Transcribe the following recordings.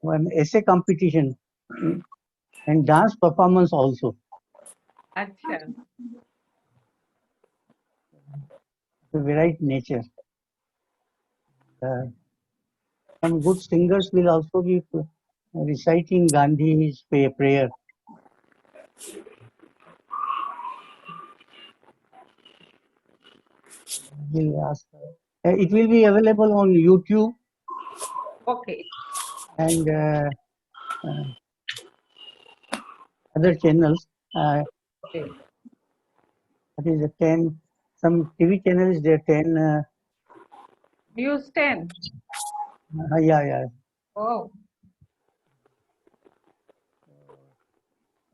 one essay competition and dance performance also. Acha. The varied nature. Some good singers will also be reciting Gandhi's prayer. We'll ask her. It will be available on YouTube. Okay. And other channels. Okay. That is 10. Some TV channels, there 10. News 10. Yeah. Oh.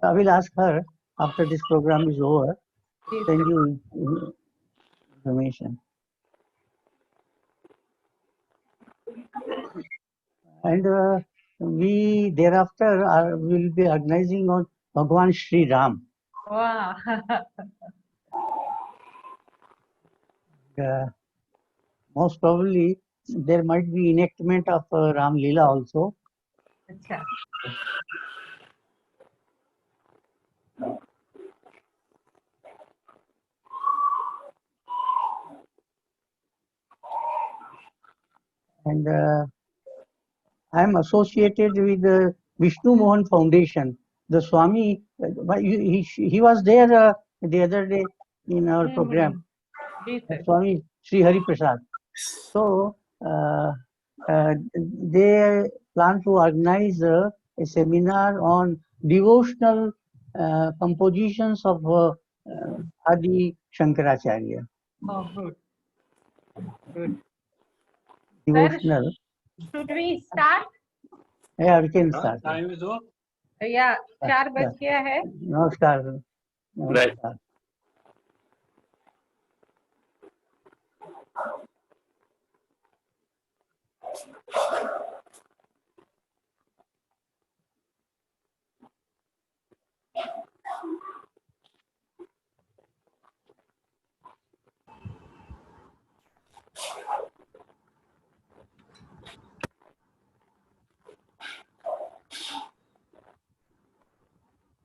I will ask her after this program is over. Send you information. And we thereafter will be organizing on Bhagwan Sri Ram. Wow. Most probably there might be enactment of Ram Leela also. Acha. And I am associated with the Vishnu Mohan Foundation. The Swami, he was there the other day in our program. Swami Sri Hari Prasad. So they plan to organize a seminar on devotional compositions of Adi Shankaracharya. Oh, good. Good. Devotional. Should we start? Yeah, we can start. Time is over. Yeah, 4 बज गया है. नमस्कार. नमस्कार.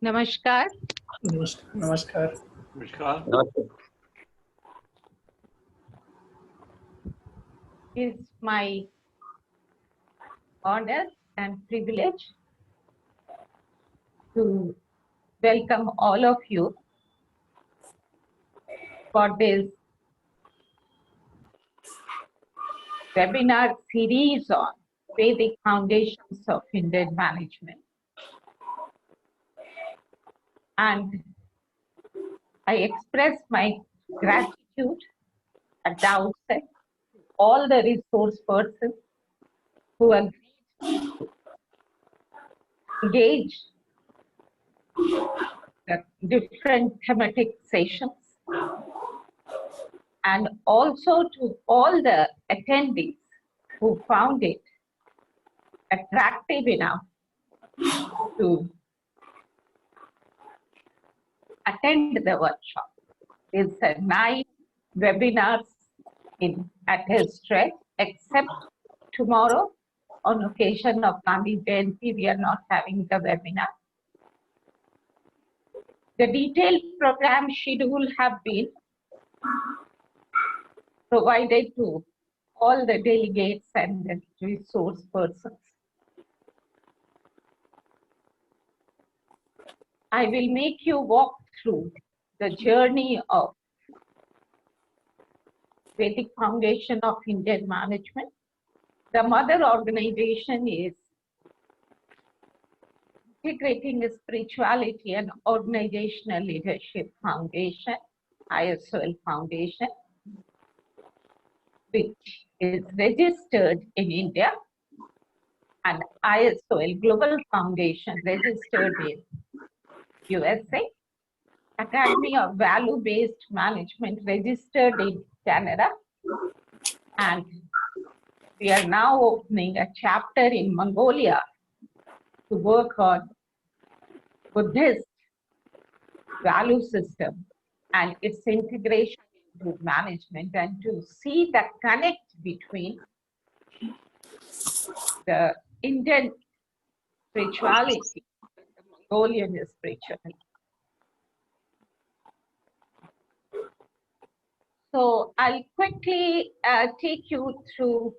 नमस्कार. नमस्कार. नमस्कार. It's my honor and privilege to welcome all of you for this webinar series on Vedic Foundations of Indian Management. And I express my gratitude at the outset to all the resource persons who agreed to engage the different thematic sessions, and also to all the attendees who found it attractive enough to attend the workshop. It's a 9 webinars at a stretch, except tomorrow on occasion of Gandhi Jayanti, we are not having the webinar. The detailed program schedule have been provided to all the delegates and the resource persons. I will make you walk through the journey of Vedic Foundation of Indian Management. The mother organization is Integrating Spirituality and Organizational Leadership Foundation, ISOL Foundation, which is registered in India, and ISOL Global Foundation registered in USA, Academy of Value-Based Management registered in Canada, and we are now opening a chapter in Mongolia to work on Buddhist value system and its integration into management, and to see the connect between the Indian spirituality, Mongolian spirituality. So I'll quickly take you through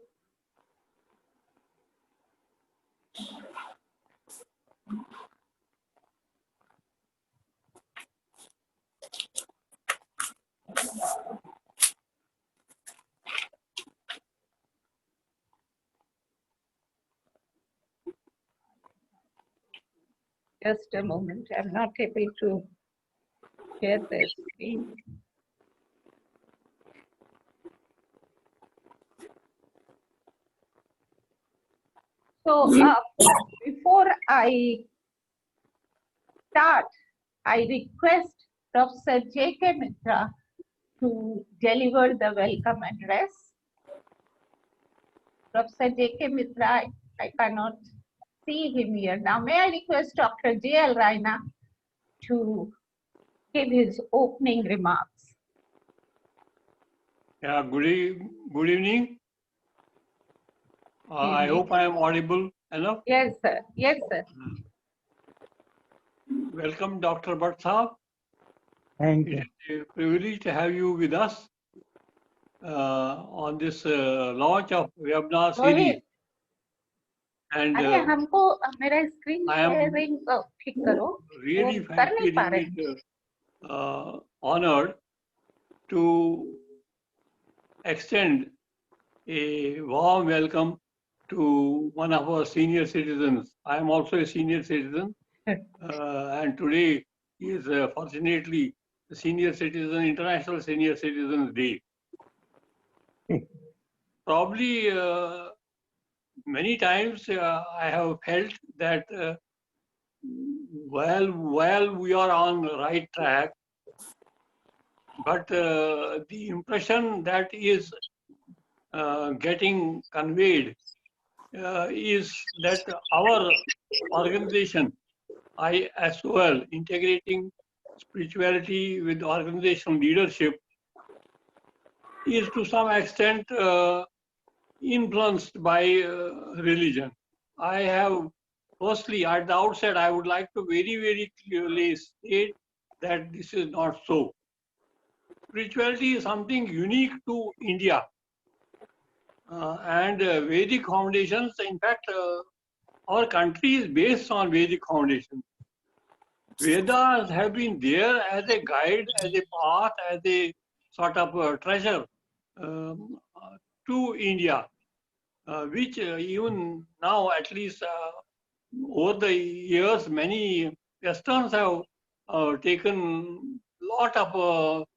just a moment. I'm not able to share the screen. So before I start, I request Professor J.K. Mitra to deliver the welcome address. Professor J.K. Mitra, I cannot see him here. Now, may I request Dr. J.L. Raina to give his opening remarks. Yeah, good evening. I hope I am audible enough. Yes, sir. Yes, sir. Welcome, Dr. Bhatt Sahab. Thank It you. is a privilege to have you with us on this launch of webinar series. And अरे हमको मेरा screen I am sharing ठीक करो really वो कर नहीं पा रहे feeling honored to extend a warm welcome to one of our senior citizens. I am also a senior citizen, and today is fortunately the Senior Citizen International Senior Citizens Day. Probably many times I have felt that while we are on the right track, but the impression that is getting conveyed is that our organization, ISOL, integrating spirituality with organizational leadership, is to some extent influenced by religion. I have, firstly, at the outset, I would like to very, very clearly state that this is not so. Spirituality is something unique to India. And Vedic foundations, in fact, our country is based on Vedic foundations. Vedas have been there as a guide, as a path, as a sort of treasure to India, which even now, at least over the years, many Westerns have taken lot of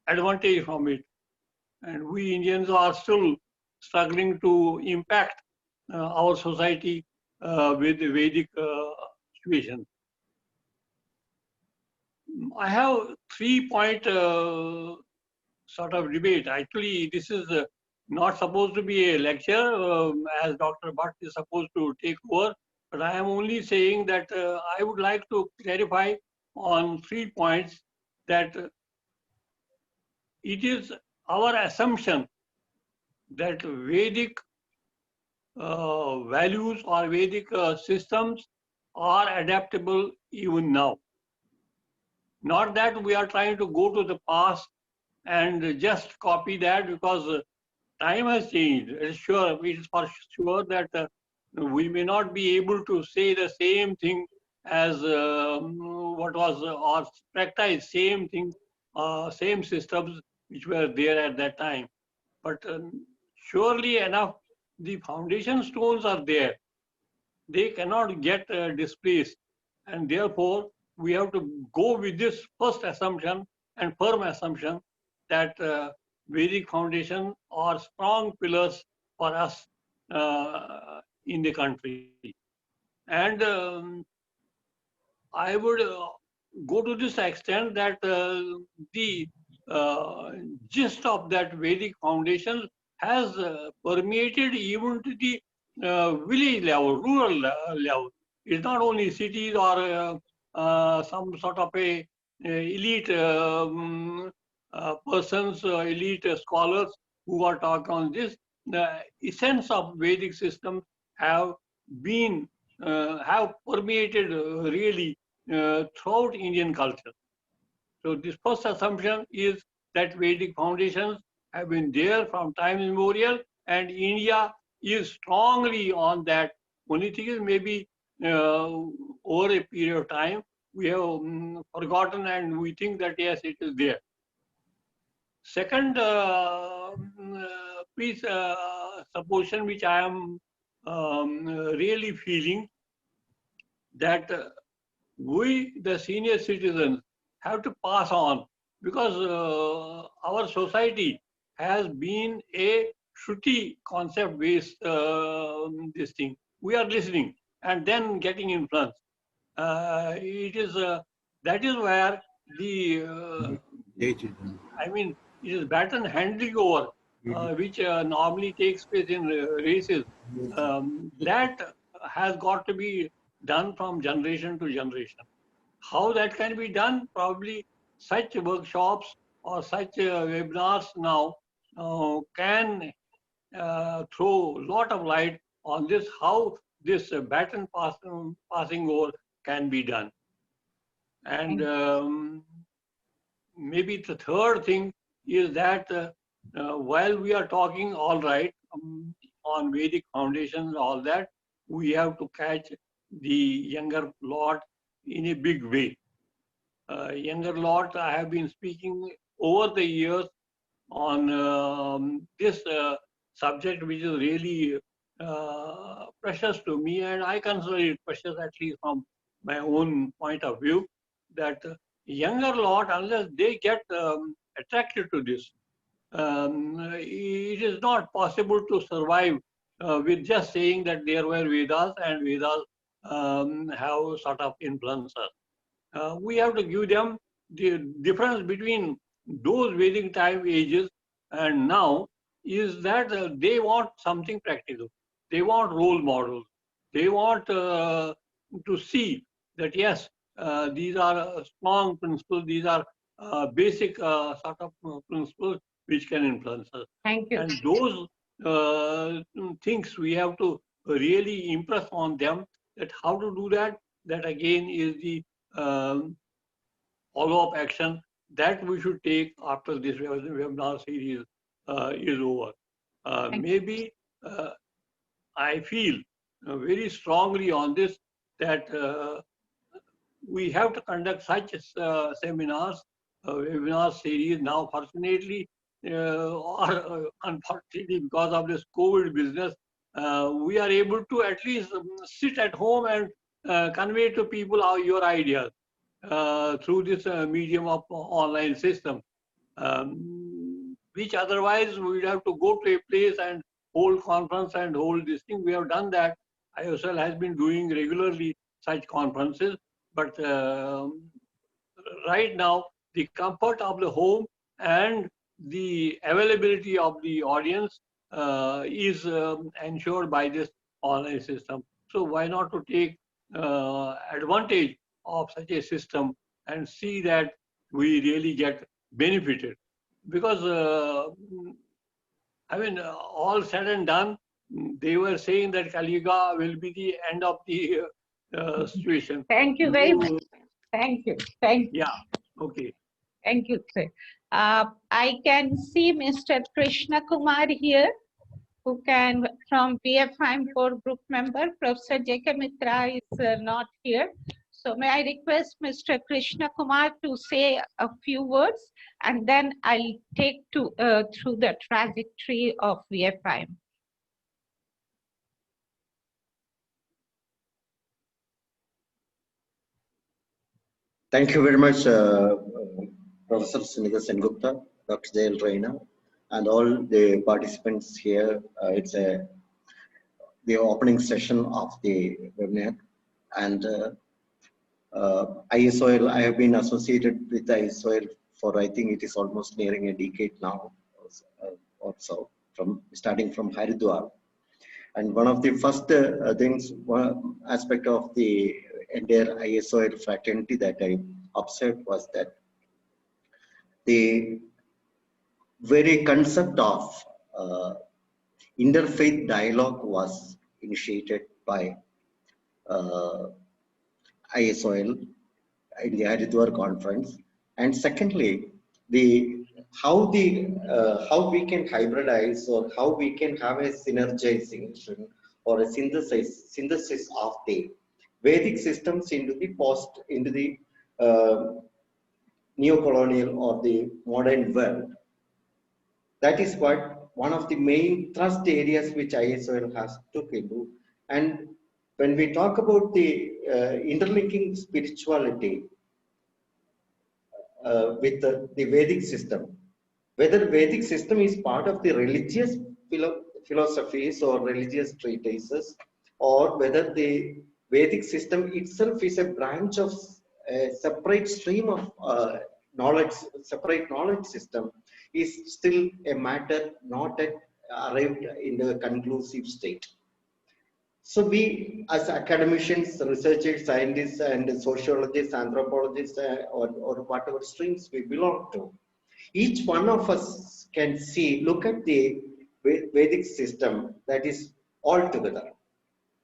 advantage from it. And we Indians are still struggling to impact our society with the Vedic situation. I have 3-point sort of debate. Actually, this is not supposed to be a lecture as Dr. Bhatt is supposed to take over, but I am only saying that I would like to clarify on 3 points that it is our assumption that Vedic values or Vedic systems are adaptable even now. Not that we are trying to go to the past and just copy that, because time has changed. It's sure, it is for sure that we may not be able to say the same thing as what was or practice same thing, same systems which were there at that time. But surely enough, the foundation stones are there. They cannot get displaced. And therefore, we have to go with this first assumption and firm assumption that Vedic foundation are strong pillars for us in the country. And I would go to this extent that the gist of that Vedic foundation has permeated even to the village level, rural level. It's not only cities or some sort of a elite persons, elite scholars who are talking on this. The essence of Vedic system have been have permeated really throughout Indian culture. So this first assumption is that Vedic foundations have been there from time immemorial, and India is strongly on that. Only thing is maybe over a period of time we have forgotten, and we think that yes, it is there. Second piece, supposition which I am really feeling, that we, the senior citizens, have to pass on, because our society has been a Shruti concept based this thing. We are listening and then getting influenced. It is that is where the I mean, it is baton handing over, which normally takes place in races. That has got to be done from generation to generation. How that can be done? Probably such workshops or such webinars now can throw a lot of light on this, how this baton passing over can be done. And maybe the third thing is that while we are talking, all right, on Vedic foundations, all that, we have to catch the younger lot in a big way. Younger lot, I have been speaking over the years on this subject, which is really precious to me, and I consider it precious, at least from my own point of view, that younger lot, unless they get attracted to this, it is not possible to survive with just saying that there were Vedas and Vedas have sort of influenced us. We have to give them the difference between those Vedic time ages and now is that they want something practical. They want role models. They want to see that yes, these are strong principles. These are basic sort of principles which can influence us. Thank you. And those things we have to really impress on them. That how to do that. That again is the follow-up action that we should take after this webinar series is over. Maybe I feel very strongly on this that we have to conduct such seminars, webinar series. Now, fortunately, or unfortunately, because of this COVID business, we are able to at least sit at home and convey to people your ideas through this medium of online system, which otherwise we would have to go to a place and hold conference and hold this thing. We have done that. IOSL has been doing regularly such conferences, but right now the comfort of the home and the availability of the audience is ensured by this online system. So why not to take advantage of such a system and see that we really get benefited? Because I mean, all said and done, they were saying that Kali Yuga will be the end of the situation. Thank you very much. Thank you. Thank you. Yeah. Okay. Thank you, sir. I can see Mr. Krishna Kumar here, who can, from VF-4 group member. Professor J.K. Mitra is not here. So may I request Mr. Krishna Kumar to say a few words, and then I'll take to through the trajectory of VF-5. Thank you very much, Professor Sunita Sengupta, Dr. Jayal Raina, and all the participants here. It's the opening session of the webinar, and ISOL. I have been associated with ISOL for, I think it is almost nearing a decade now, or so, from starting from Haridwar. And one of the first things, one aspect of the entire ISOL fraternity that I observed was that the very concept of interfaith dialogue was initiated by ISOL in the Haridwar conference, and secondly, how we can hybridize or how we can have a synergization or a synthesis of the Vedic systems into the neo-colonial or the modern world. That is what one of the main thrust areas which ISOL has took into. And when we talk about the interlinking spirituality with the Vedic system, whether Vedic system is part of the religious philosophies or religious treatises, or whether the Vedic system itself is a branch of a separate stream of knowledge, separate knowledge system, is still a matter not yet arrived in the conclusive state. So we, as academicians, researchers, scientists, and sociologists, anthropologists, or whatever streams we belong to, each one of us can look at the Vedic system that is all together.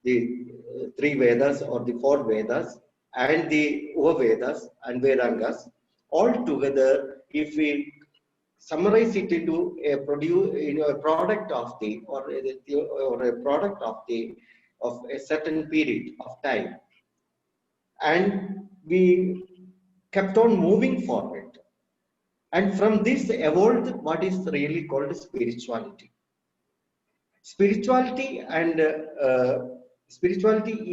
The three Vedas or the four Vedas and the Upavedas and Vedangas all together, if we summarize it into a product of the or a product of a certain period of time, and we kept on moving forward, and from this evolved what is really called spirituality. Spirituality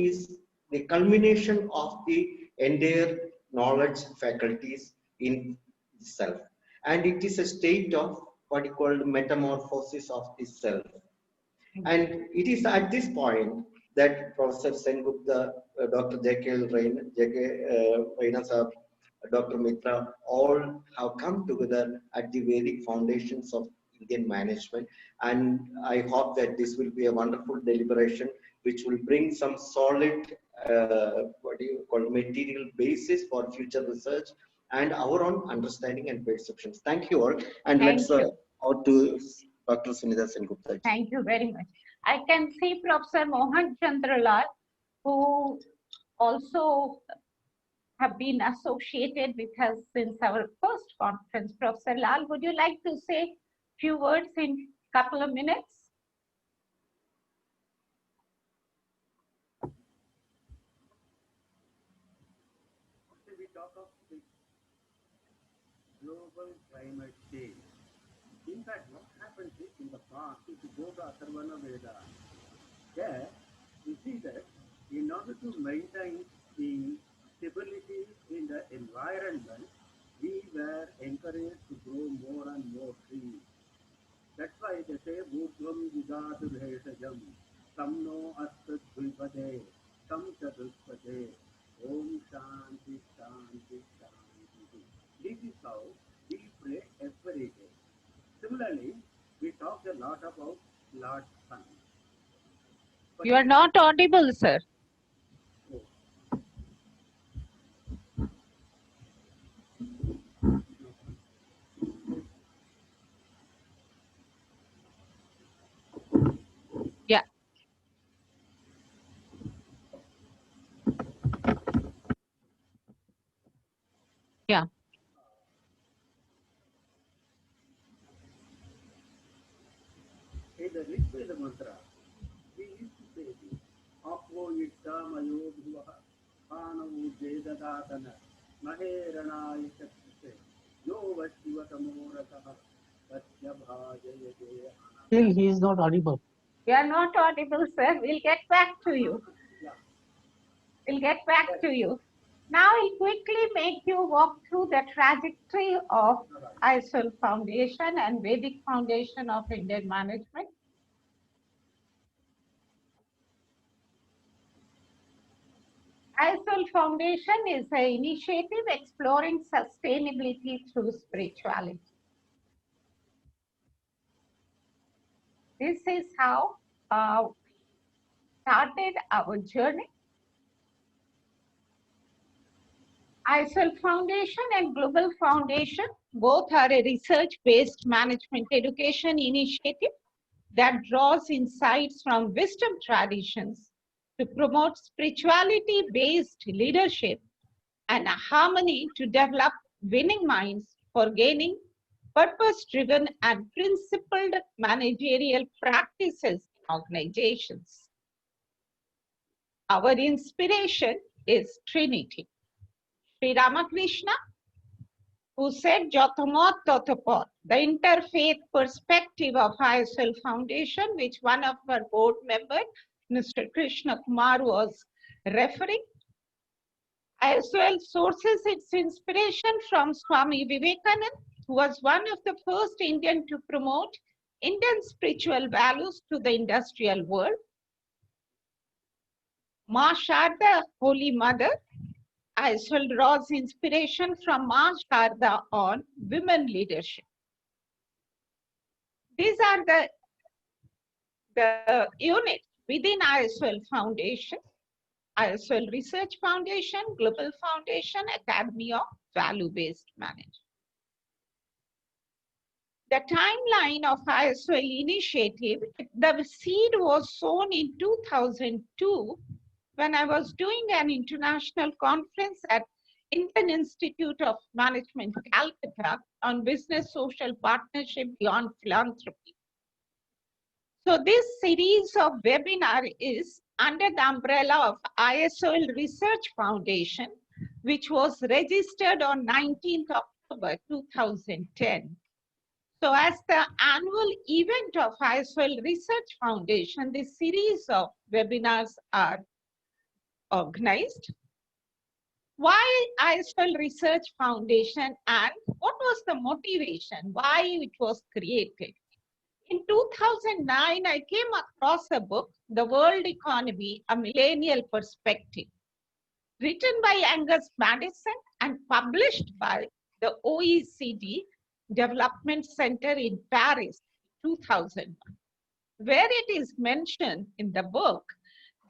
is the culmination of the entire knowledge faculties in self, and it is a state of what you call metamorphosis of the self. And it is at this point that Professor Sengupta, Dr. J.K. Raina Sahab, Dr. Mitra, all have come together at the Vedic foundations of Indian management. And I hope that this will be a wonderful deliberation which will bring some solid material basis for future research and our own understanding and perceptions. Thank you all. And let's out to Dr. Sunita Sengupta. Thank you very much. I can see Professor Mohan Chandralal, who also have been associated with us since our first conference. Professor Lal, would you like to say a few words in a couple of minutes? We talk of the global climate change. In fact, what happens is in the past, if you go to Atharvana Veda, there you see that in order to maintain the stability in the environment, we were encouraged to grow more and more trees. That's why they say, Bhutvam Vidatu Bheshajam, Samno Astat Dvipade, Sam Chaduspade, Om Shanti Shanti Shanti. This is how we pray every day. Similarly, we talk a lot about Lord Sun. But you are not audible, sir. Yeah. Yeah. In the Rigveda mantra, we used to say this, Akvo Yitta Mayo Bhuvaha, Panavu Jedadatana, Maherana Yishakse, Yo Vashivatamorataha, Satyabhajayate. Still, he is not audible. You are not audible, sir. We'll get back to you. We'll get back to you. Now I'll quickly make you walk through the trajectory of ISOL Foundation and Vedic Foundation of Indian Management. ISOL Foundation is an initiative exploring sustainability through spirituality. This is how we started our journey. ISOL Foundation and Global Foundation both are a research-based management education initiative that draws insights from wisdom traditions to promote spirituality-based leadership and a harmony to develop winning minds for gaining purpose-driven and principled managerial practices in organizations. Our inspiration is Trinity. Sri Ramakrishna, who said Jotamot Totapot, the interfaith perspective of ISL Foundation, which one of our board members, Mr. Krishna Kumar, was referring. ISL sources its inspiration from Swami Vivekananda, who was one of the first Indian to promote Indian spiritual values to the industrial world. Ma Sharda, Holy Mother, ISL draws inspiration from Ma Sharda on women leadership. These are the units within ISL Foundation, ISL Research Foundation, Global Foundation, Academy of Value-Based Management. The timeline of ISL initiative, the seed was sown in 2002 when I was doing an international conference at Indian Institute of Management, Calcutta, on business social partnership beyond philanthropy. So this series of webinar is under the umbrella of ISL Research Foundation, which was registered on 19th October 2010. So as the annual event of ISL Research Foundation, this series of webinars are organized. Why ISL Research Foundation and what was the motivation, why it was created? In 2009, I came across a book, The World Economy, A Millennial Perspective, written by Angus Madison and published by the OECD Development Center in Paris, 2001, where it is mentioned in the book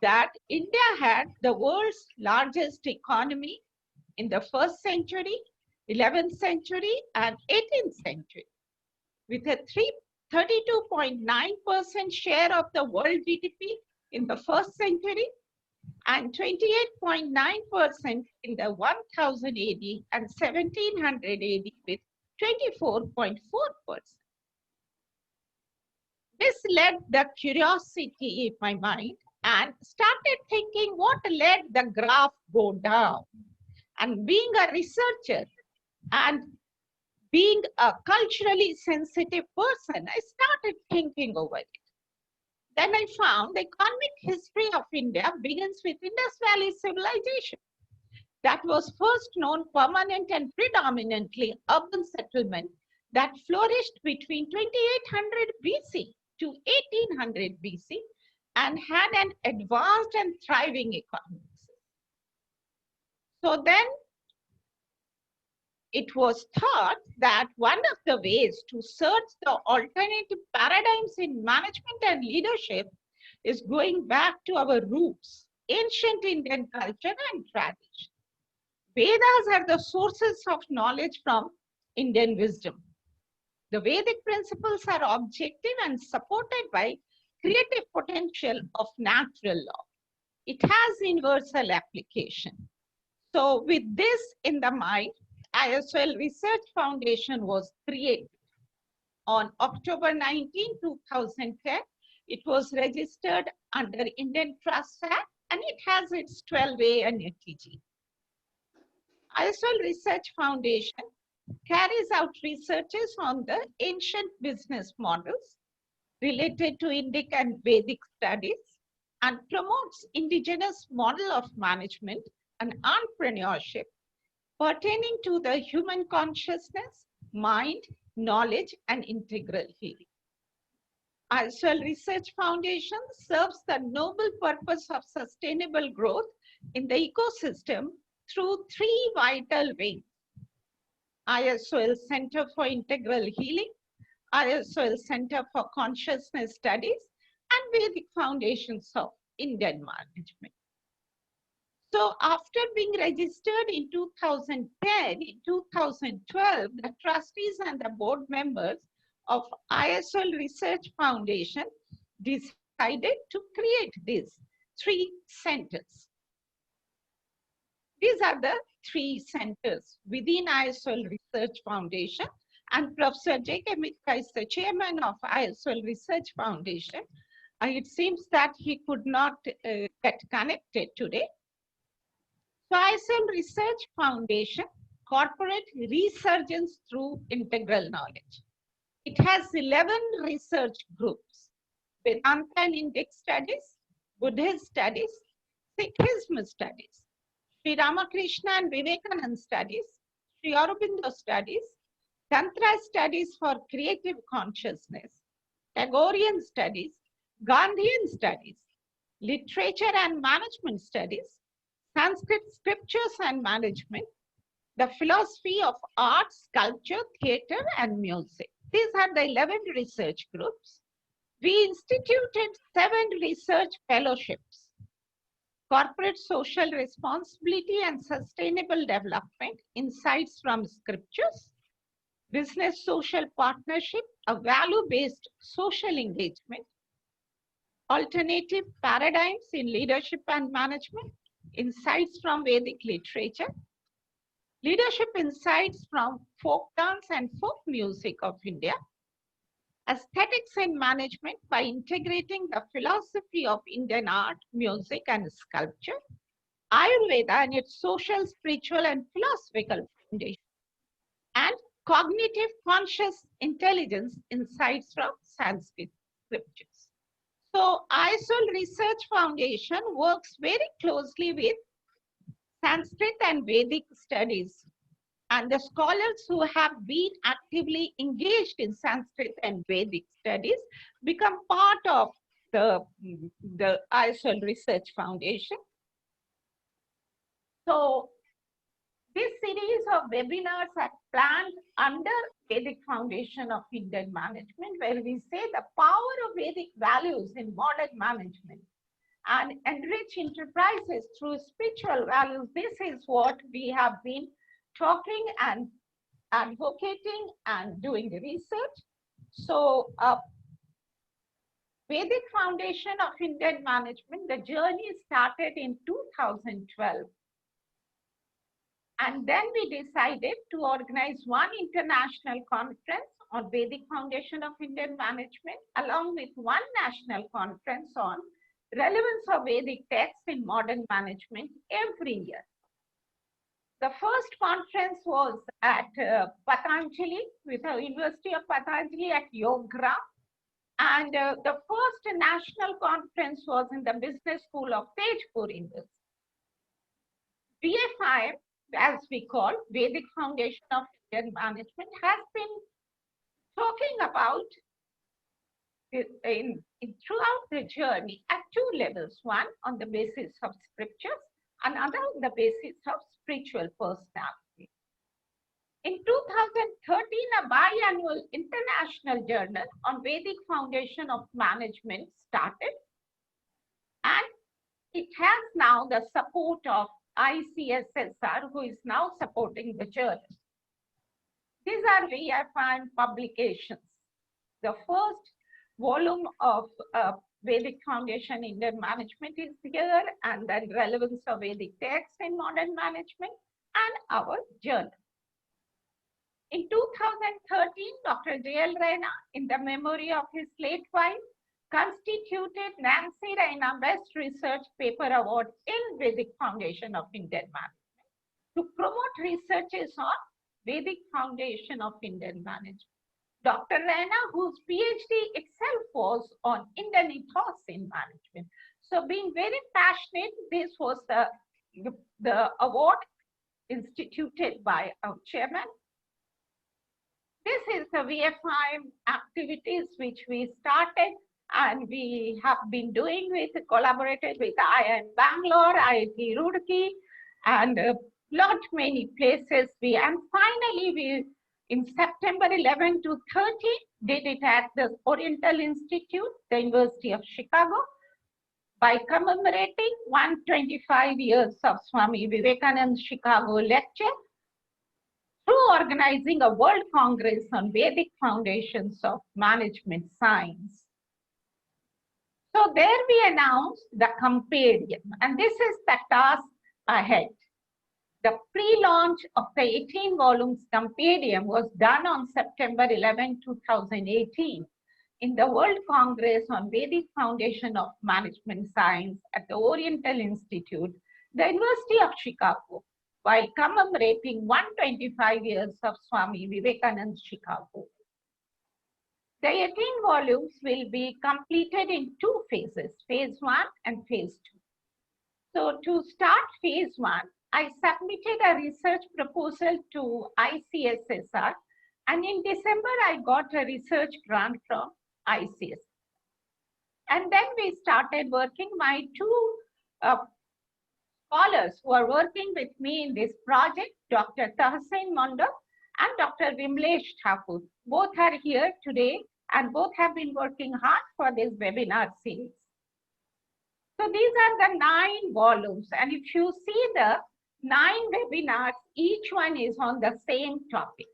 that India had the world's largest economy in the 1st century, 11th century, and 18th century, with a 32.9% share of the world GDP in the 1st century and 28.9% in the 1000 AD and 1700 AD with 24.4%. This led the curiosity in my mind and started thinking what led the graph go down. And being a researcher and being a culturally sensitive person, I started thinking over it. Then I found the economic history of India begins with Indus Valley civilization. That was first known permanent and predominantly urban settlement that flourished between 2800 BC to 1800 BC and had an advanced and thriving economy. So then it was thought that one of the ways to search the alternative paradigms in management and leadership is going back to our roots, ancient Indian culture and tradition. Vedas are the sources of knowledge from Indian wisdom. The Vedic principles are objective and supported by creative potential of natural law. It has universal application. So with this in the mind, ISL Research Foundation was created. On October 19, 2010, it was registered under Indian Trust Act and it has its 12A and NTG. ISL Research Foundation carries out researches on the ancient business models related to Indic and Vedic studies and promotes indigenous model of management and entrepreneurship pertaining to the human consciousness, mind, knowledge, and integral healing. ISL Research Foundation serves the noble purpose of sustainable growth in the ecosystem through three vital wings: ISL Center for Integral Healing, ISL Center for Consciousness Studies, and Vedic Foundations of Indian Management. So after being registered in 2010, in 2012, the trustees and the board members of ISL Research Foundation decided to create these 3 centers. These are the 3 centers within ISL Research Foundation, and Professor J.K. Mitka is the chairman of ISL Research Foundation. It seems that he could not get connected today. So ISL Research Foundation, corporate resurgence through integral knowledge. It has 11 research groups: Vedanta and Indic studies, Buddhist studies, Sikhism studies, Sri Ramakrishna and Vivekananda studies, Sri Aurobindo studies, Tantra studies for creative consciousness, Tagorean studies, Gandhian studies, literature and management studies, Sanskrit scriptures and management, the philosophy of art, sculpture, theatre, and music. These are the 11 research groups. We instituted 7 research fellowships: corporate social responsibility and sustainable development, insights from scriptures; business social partnership, a value-based social engagement; alternative paradigms in leadership and management, insights from Vedic literature; leadership insights from folk dance and folk music of India; aesthetics in management by integrating the philosophy of Indian art, music, and sculpture; Ayurveda and its social, spiritual, and philosophical foundation; and cognitive conscious intelligence insights from Sanskrit scriptures. So ISL Research Foundation works very closely with Sanskrit and Vedic studies, and the scholars who have been actively engaged in Sanskrit and Vedic studies become part of the ISL Research Foundation. So this series of webinars are planned under Vedic Foundation of Indian Management, where we say the power of Vedic values in modern management and enrich enterprises through spiritual values. This is what we have been talking and advocating and doing research. So Vedic Foundation of Indian Management, the journey started in 2012. And then we decided to organize one international conference on Vedic Foundation of Indian Management, along with one national conference on relevance of Vedic texts in modern management every year. The first conference was at Patanjali, with the University of Patanjali at Yogra. And the first national conference was in the Business School of Tejpur University. VFI, as we call Vedic Foundation of Indian Management, has been talking about throughout the journey at 2 levels: one on the basis of scriptures, another on the basis of spiritual personality. In 2013, a biannual international journal on Vedic Foundation of Management started, and it has now the support of ICSSR, who is now supporting the journal. These are VFI publications. The first volume of Vedic Foundation Indian Management is here, and then relevance of Vedic texts in modern management, and our journal. In 2013, Dr. J.L. Raina, in the memory of his late wife, constituted Nancy Raina Best Research Paper Award in Vedic Foundation of Indian Management to promote researches on Vedic Foundation of Indian Management. Dr. Raina, whose PhD itself was on Indian ethos in management. So being very passionate, this was the award instituted by our chairman. This is the VFI activities which we started and we have been doing with, collaborated with IIM Bangalore, IIT Roorkee, and lot many places. And finally, we in September 11 to 30 did it at the Oriental Institute, the University of Chicago, by commemorating 125 years of Swami Vivekananda Chicago lecture through organizing a World Congress on Vedic Foundations of Management Science. So there we announced the Compendium, and this is the task ahead. The pre-launch of the 18 volumes Compendium was done on September 11, 2018 in the World Congress on Vedic Foundation of Management Science at the Oriental Institute, the University of Chicago, while commemorating 125 years of Swami Vivekananda's Chicago. The 18 volumes will be completed in 2 phases, phase 1 and phase 2. So to start phase 1, I submitted a research proposal to ICSSR, and in December I got a research grant from ICSSR. And then we started working. My 2 scholars who are working with me in this project, Dr. Tahsin Mondal and Dr. Vimlesh Thakur, both are here today and both have been working hard for this webinar series. So these are the 9 volumes, and if you see the 9 webinars, each one is on the same topic.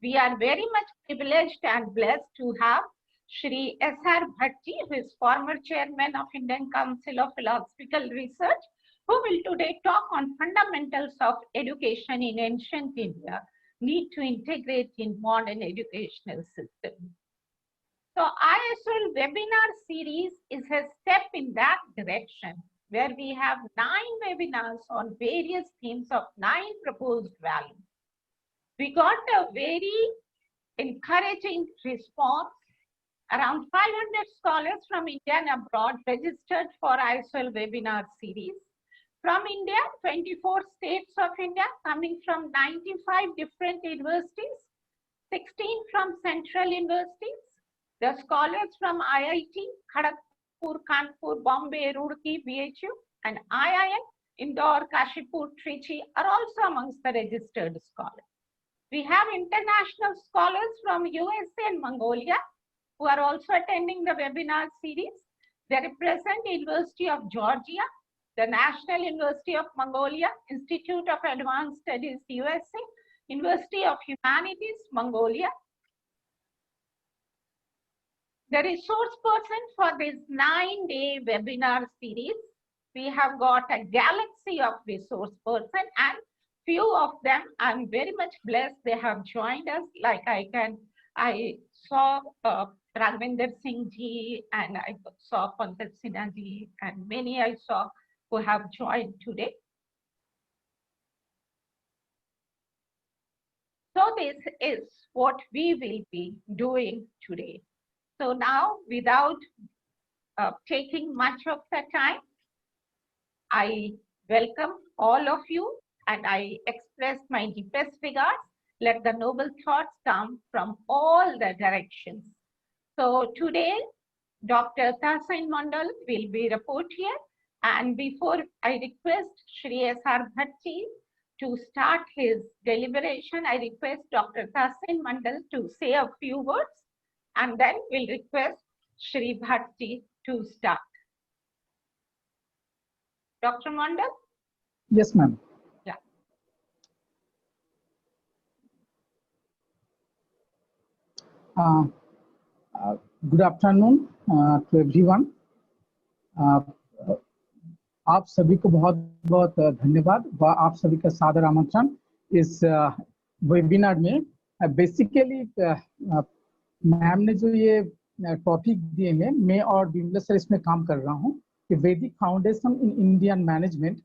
We are very much privileged and blessed to have Shri S.R. Bhatti, who is former chairman of Indian Council of Philosophical Research, who will today talk on fundamentals of education in ancient India, need to integrate in modern educational system. So ISOL webinar series is a step in that direction, where we have 9 webinars on various themes of 9 proposed values. We got a very encouraging response. Around 500 scholars from India and abroad registered for ISOL webinar series. From India, 24 states of India, coming from 95 different universities, 16 from central universities. The scholars from IIT, Kharagpur, Kanpur, Bombay, Roorkee, BHU, and IIM, Indore, Kashipur, Trichy are also amongst the registered scholars. We have international scholars from USA and Mongolia who are also attending the webinar series. They represent University of Georgia, the National University of Mongolia, Institute of Advanced Studies, USA, University of Humanities, Mongolia. The resource person for this 9-day webinar series, we have got a galaxy of resource person, and few of them I'm very much blessed they have joined us. Like I saw Raghavinder Singh ji, and I saw Pankaj Sinha ji, and many I saw who have joined today. So this is what we will be doing today. So now, without taking much of the time, I welcome all of you and I express my deepest regards. Let the noble thoughts come from all the directions. So today, Dr. Tahsin Mondal will be report here. And before I request Shri S.R. Bhatti to start his deliberation, I request Dr. Tahsin Mondal to say a few words, and then we'll request Shri Bhatti to start. Dr. Mondal? Yes, ma'am. Yeah. Good afternoon to everyone. आप सभी को बहुत बहुत धन्यवाद व आप सभी का सादर आमंत्रण इस वेबिनार में। बेसिकली मैम ने जो ये टॉपिक दिए हैं, मैं और विमला सर इसमें काम कर रहा हूँ कि वैदिक फाउंडेशन इन इंडियन मैनेजमेंट,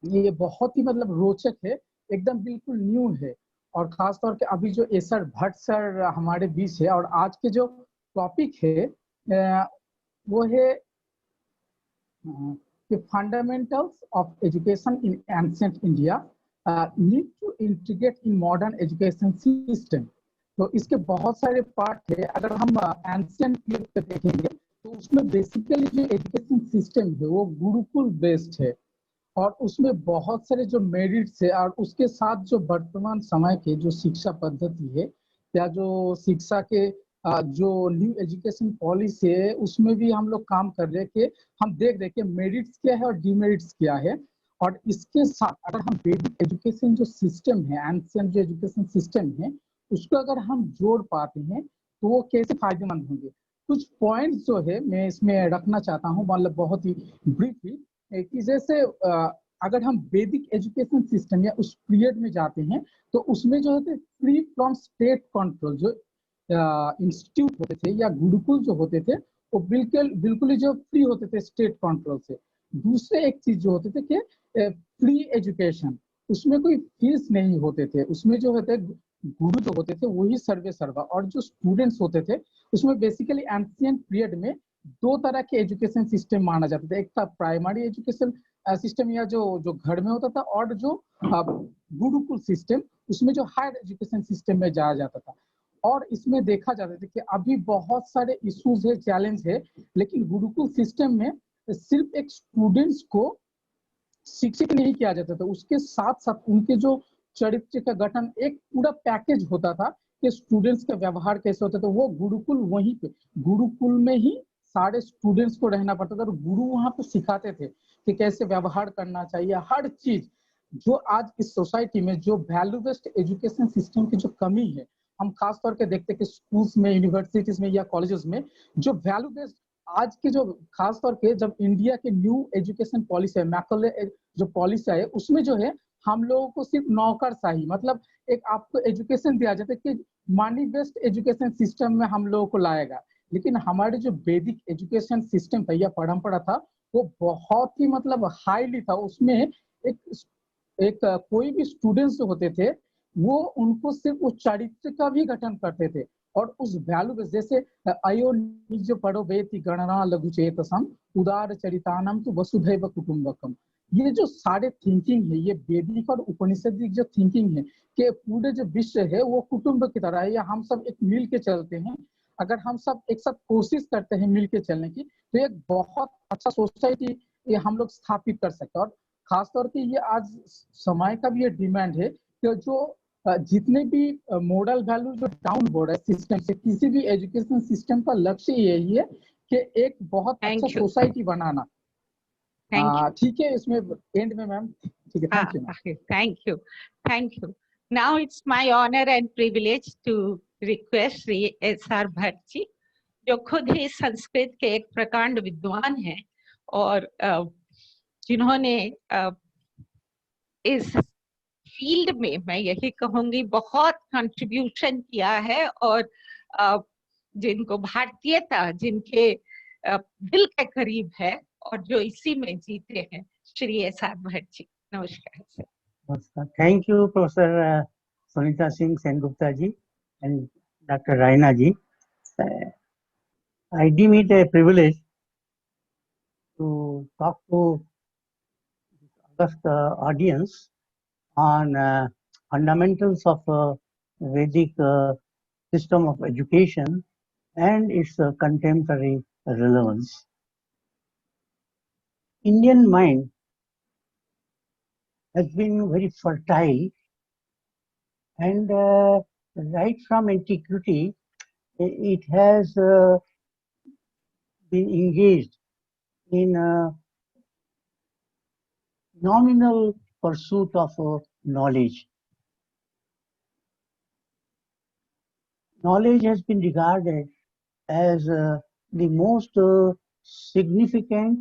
ये बहुत ही मतलब रोचक है, एकदम बिल्कुल न्यू है। और खास तौर पे अभी जो एसआर भट्ट सर हमारे बीच है, और आज के जो टॉपिक है वो है The fundamentals of education in ancient India need to integrate in modern education system. तो इसके बहुत सारे पार्ट है। अगर हम एंशिएंट पीरियड पे देखेंगे तो उसमें बेसिकली जो एजुकेशन सिस्टम है वो गुरुकुल बेस्ड है, और उसमें बहुत सारे जो मेरिट्स है, और उसके साथ जो वर्तमान समय के जो शिक्षा पद्धति है या जो शिक्षा के जो न्यू एजुकेशन पॉलिसी है उसमें भी हम लोग काम कर रहे हैं कि हम देख रहे हैं कि मेरिट्स क्या है और डिमेरिट्स क्या है। और इसके साथ अगर हम बेसिक एजुकेशन जो सिस्टम है, एंशिएंट जो एजुकेशन सिस्टम है, उसको अगर हम जोड़ पाते हैं तो वो कैसे फायदेमंद होंगे। कुछ पॉइंट्स जो है मैं इसमें रखना चाहता हूँ, मतलब बहुत ही ब्रीफली, कि जैसे अगर हम वैदिक एजुकेशन सिस्टम या उस पीरियड में जाते हैं तो उसमें जो होते फ्री फ्रॉम स्टेट कंट्रोल जो इंस्टीट्यूट होते थे या गुरुकुल जो होते थे वो बिल्कुल ही जो फ्री होते थे स्टेट कंट्रोल से। दूसरे एक चीज जो होते थे कि फ्री एजुकेशन, उसमें कोई फीस नहीं होते थे, उसमें जो होते गुरु जो होते थे वही सर्वे सर्वा, और जो स्टूडेंट्स होते थे उसमें बेसिकली एंशिएंट पीरियड में दो तरह के एजुकेशन सिस्टम माना जाता था। एक था प्राइमरी एजुकेशन सिस्टम या जो जो घर में होता था, और जो गुरुकुल सिस्टम, उसमें जो हायर एजुकेशन सिस्टम में जाया जाता था। और इसमें देखा जाता था कि अभी बहुत सारे इश्यूज है, चैलेंज है, लेकिन गुरुकुल सिस्टम में सिर्फ एक स्टूडेंट्स को शिक्षित नहीं किया जाता था, उसके साथ साथ उनके जो चरित्र का गठन एक पूरा पैकेज होता था कि स्टूडेंट्स का व्यवहार कैसे होता था। वो गुरुकुल वहीं पे गुरुकुल में ही सारे स्टूडेंट्स को रहना पड़ता था, और गुरु वहां पे सिखाते थे कि कैसे व्यवहार करना चाहिए। हर चीज जो आज इस सोसाइटी में जो वैल्यू बेस्ड एजुकेशन सिस्टम की जो कमी है, हम खास तौर पे देखते हैं कि स्कूल्स में, यूनिवर्सिटीज में या कॉलेजेस में जो वैल्यू बेस्ड आज के जो खास तौर पे जब इंडिया के न्यू एजुकेशन पॉलिसी है, मैकले जो पॉलिसी है, उसमें जो है हम लोगों को सिर्फ नौकरशाही, मतलब एक आपको एजुकेशन दिया जाता है कि मनी बेस्ड एजुकेशन सिस्टम में हम लोगों को लाएगा। लेकिन हमारे जो वैदिक एजुकेशन सिस्टम था या परंपरा था वो बहुत ही मतलब हाईली था। उसमें एक कोई भी स्टूडेंट्स जो होते थे वो उनको सिर्फ उस चरित्र का भी गठन करते थे, और उस वैल्यू बेस जैसे अयो निज पढ़ो वेति गणना लघु चेतसम उदार चरितानम तो वसुधैव कुटुंबकम। ये जो सारे थिंकिंग है, ये वैदिक और उपनिषदिक जो थिंकिंग है कि पूरे जो विश्व है वो कुटुंब की तरह है, या हम सब एक मिल के चलते हैं। अगर हम सब एक साथ कोशिश करते हैं मिल के चलने की तो एक बहुत अच्छा सोसाइटी ये हम लोग स्थापित कर सकते हैं। और खासतौर पे ये आज समय का भी ये डिमांड है कि जो जितने भी मॉडल वैल्यू जो डाउन हो रहा है सिस्टम से, किसी भी एजुकेशन सिस्टम का लक्ष्य यही है कि एक बहुत अच्छा सोसाइटी बनाना। ठीक है, इसमें एंड में मैम ठीक है, thank you. Thank you. Now it's my honor and privilege to request Sri S.R. Bhatt जी, जो खुद ही संस्कृत के एक प्रकांड विद्वान हैं और जिन्होंने इस फील्ड में, मैं यही कहूंगी, बहुत कंट्रीब्यूशन किया है, और जिनको भारतीयता जिनके दिल के करीब है और जो इसी में जीते हैं, श्री एस.आर. भट्ट जी। नमस्कार सर। नमस्कार। Thank you professor Sunita Singh Sengupta ji and Dr. Raina ji. I deem it a privilege to talk to the audience on fundamentals of Vedic system of education and its contemporary relevance. Indian mind has been very fertile, and right from antiquity it has been engaged in nominal pursuit of knowledge. Knowledge has been regarded as the most significant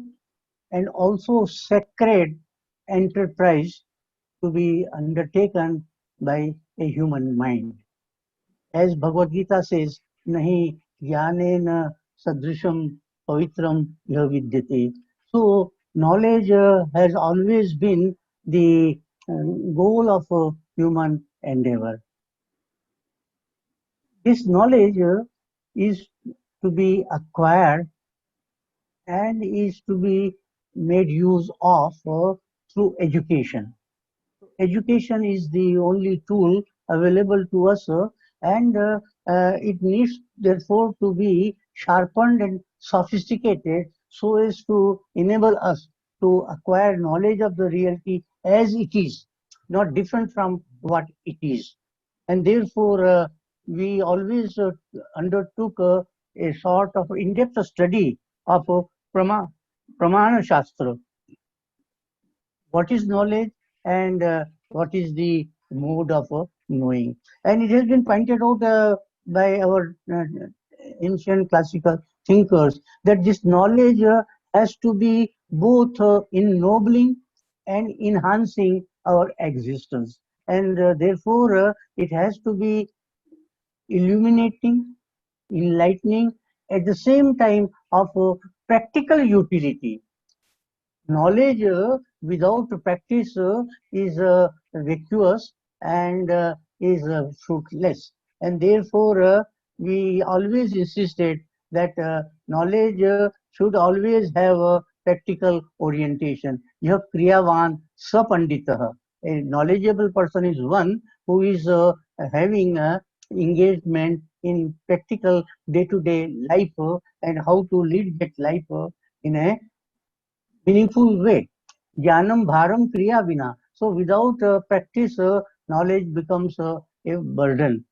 and also sacred enterprise to be undertaken by a human mind. As Bhagavad Gita says, nahi jnanena sadrisham pavitram yah vidyate. So knowledge has always been the goal of human endeavor. This knowledge is to be acquired and is to be made use of through education. Education is the only tool available to us, and it needs therefore to be sharpened and sophisticated so as to enable us to acquire knowledge of the reality as it is, not different from what it is. And therefore we always undertook a sort of in-depth study of Pramana Shastra. what is knowledge and what is the mode of knowing. And it has been pointed out by our ancient classical thinkers that this knowledge has to be both ennobling and enhancing our existence. And therefore, it has to be illuminating, enlightening, at the same time of practical utility. Knowledge without practice is vacuous and is fruitless. And therefore, we always insisted that knowledge should always have a practical orientation. Yah kriyavan sapanditah. A knowledgeable person is one who is having engagement in practical day-to-day life and how to lead that life in a meaningful way. Jnanam bharam kriya vina. So without practice, knowledge becomes a burden.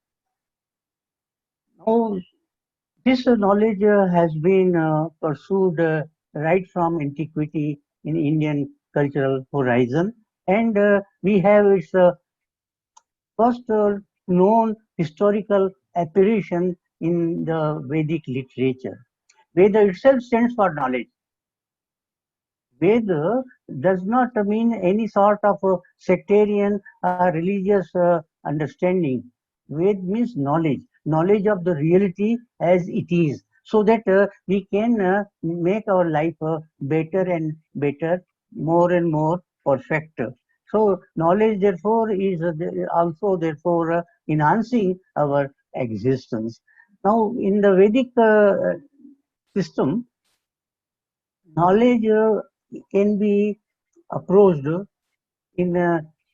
Now, this knowledge has been pursued right from antiquity in Indian cultural horizon, and we have its first known historical apparition in the Vedic literature. Veda itself stands for knowledge. Veda does not mean any sort of sectarian religious understanding. Ved means knowledge, knowledge of the reality as it is, so that we can make our life better and better, more and more perfect. So knowledge, therefore, is also therefore enhancing our existence. Now, in the Vedic system, knowledge can be approached in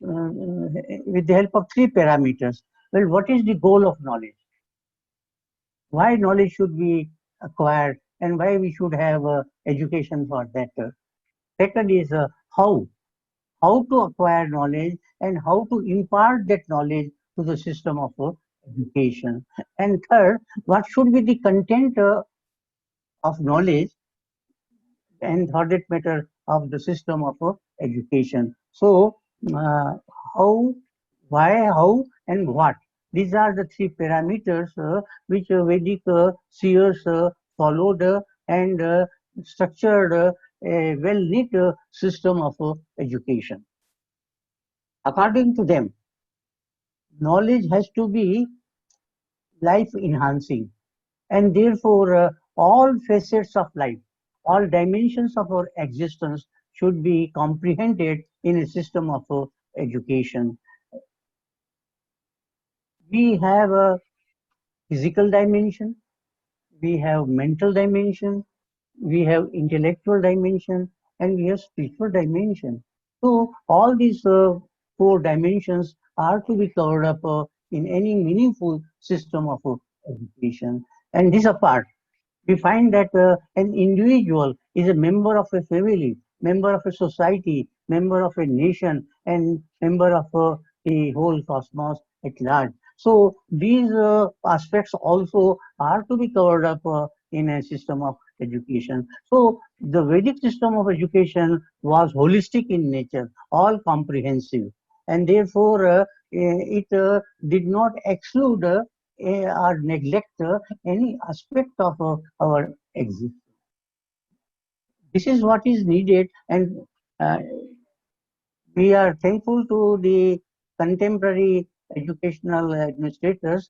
with the help of three parameters. Well, what is the goal of knowledge? Why knowledge should be acquired and why we should have education for that? Second is how to acquire knowledge and how to impart that knowledge to the system of education. And third, what should be the content of knowledge and for that matter of the system of education. So how, why, how and what. These are the three parameters which Vedic seers followed and structured a well-knit system of education. According to them, knowledge has to be life-enhancing, and therefore all facets of life, all dimensions of our existence should be comprehended in a system of education. We have a physical dimension, we have mental dimension, we have intellectual dimension, and we have spiritual dimension. So all these four dimensions are to be covered up in any meaningful system of education. And this apart, we find that an individual is a member of a family, member of a society, member of a nation, and member of the whole cosmos at large. So these aspects also are to be covered up in a system of education. So the Vedic system of education was holistic in nature, all comprehensive, and therefore it did not exclude or neglect any aspect of our existence. This is what is needed, and we are thankful to the contemporary educational administrators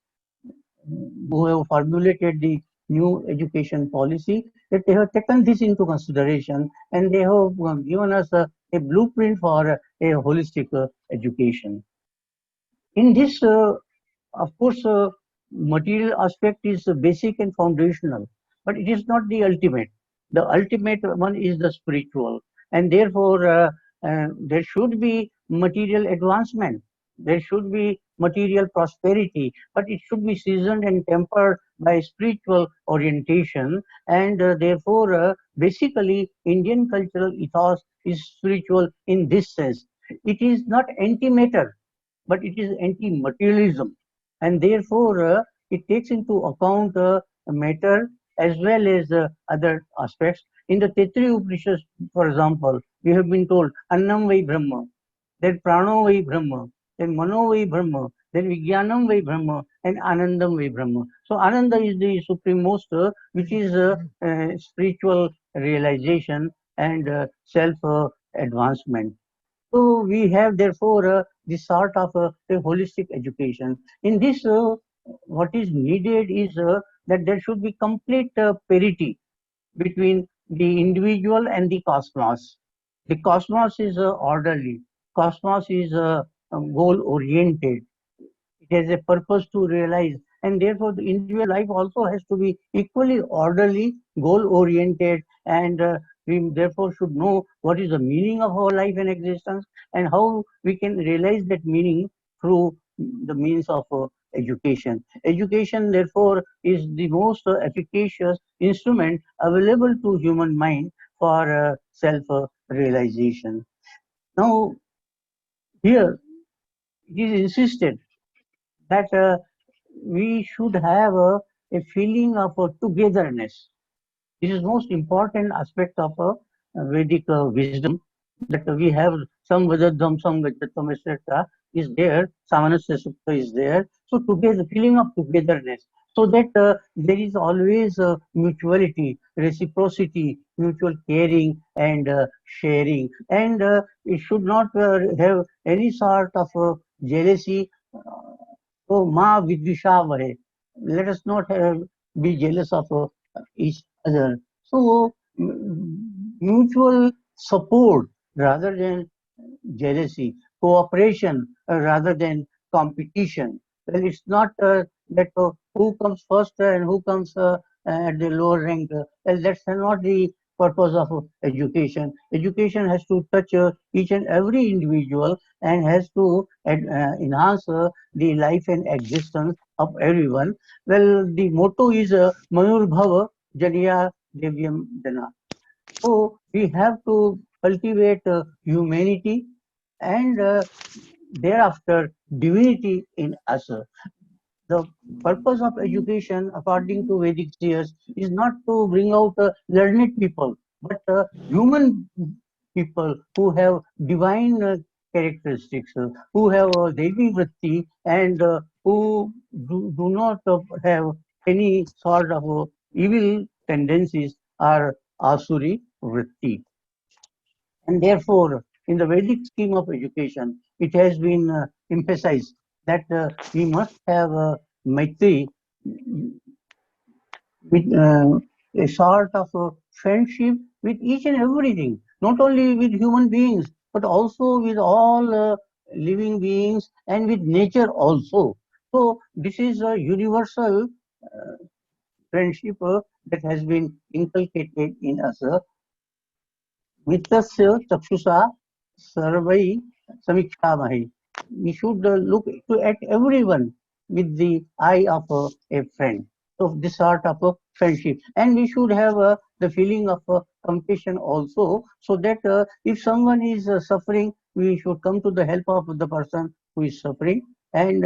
who have formulated the new education policy, that they have taken this into consideration and they have given us a blueprint for a holistic education. In this, of course, material aspect is basic and foundational, but it is not the ultimate. The ultimate one is the spiritual, and therefore there should be material advancement. There should be material prosperity, but it should be seasoned and tempered by spiritual orientation. And therefore, basically, Indian cultural ethos is spiritual in this sense. It is not anti-matter, but it is anti-materialism, and therefore it takes into account matter as well as other aspects. In the Taittiriya Upanishad, for example, we have been told Annam Vai Brahma, then Prano Vai Brahma, then Mano Vai Brahma, then Vijnanam Vai Brahma, and Anandam Vai Brahma. So Ananda is the supreme most, which is spiritual realization and self-advancement. So we have therefore this sort of a holistic education. In this, what is needed is that there should be complete parity between the individual and the cosmos. The cosmos is orderly. Cosmos is goal oriented. It has a purpose to realize, and therefore the individual life also has to be equally orderly, goal oriented, and we therefore should know what is the meaning of our life and existence and how we can realize that meaning through the means of education. Education therefore is the most efficacious instrument available to human mind for self realization. Now here it is insisted that we should have a feeling of togetherness. This is most important aspect of Vedic wisdom, that we have some Vedadam, some Vedatam, etc. is there, Samanasya Sukta is there. So together, feeling of togetherness, so that there is always mutuality, reciprocity, mutual caring and sharing, and it should not have any sort of jealousy. So ma vidvishavahe. Let us not be jealous of each other. So mutual support rather than jealousy, cooperation rather than competition. Well, it's not that who comes first and who comes at the lower rank. Well, that's not the purpose of education. Education has to touch each and every individual and has to enhance the life and existence of everyone. Well, the motto is Mayur Bhava Janiya Devyam Jana. So we have to cultivate humanity and thereafter divinity in us. The purpose of education, according to Vedic seers, is not to bring out learned people, but human people who have divine characteristics, who have Devi Vritti, and who do not have any sort of evil tendencies or Asuri Vritti. And therefore, in the Vedic scheme of education, it has been emphasized that we must have Maitri with a sort of friendship with each and everything, not only with human beings, but also with all living beings and with nature also. So this is a universal friendship that has been inculcated in us. Mitrasya chakshusa sarvai samikshamahi. We should look at everyone with the eye of a friend. So this sort of friendship, and we should have the feeling of compassion also, so that if someone is suffering, we should come to the help of the person who is suffering, and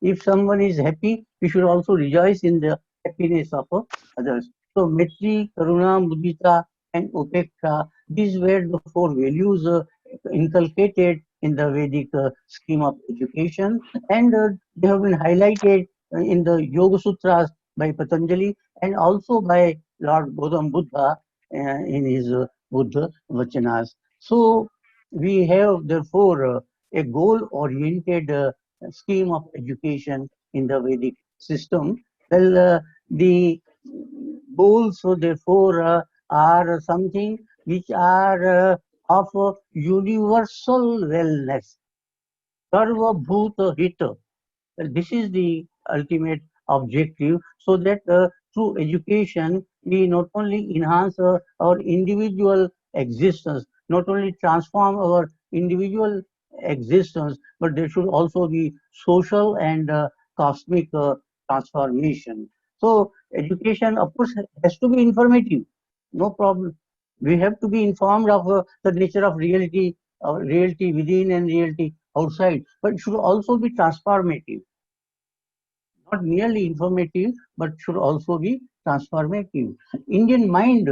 if someone is happy, we should also rejoice in the happiness of others. So Maitri, Karuna, Mudita, and Upeksha, these were the four values inculcated in the Vedic scheme of education, and they have been highlighted in the Yoga Sutras by Patanjali and also by Lord Gautama Buddha in his Buddha Vachanas. So we have therefore a goal-oriented scheme of education in the Vedic system. Well, the goals, so therefore, are something which are of universal wellness. Sarva Bhuta Hita. This is the ultimate objective, so that through education we not only enhance our individual existence, not only transform our individual existence, but there should also be social and cosmic transformation. So education, of course, has to be informative, no problem. We have to be informed of the nature of reality within and reality outside, but it should also be transformative, not merely informative, but should also be transformative. Indian mind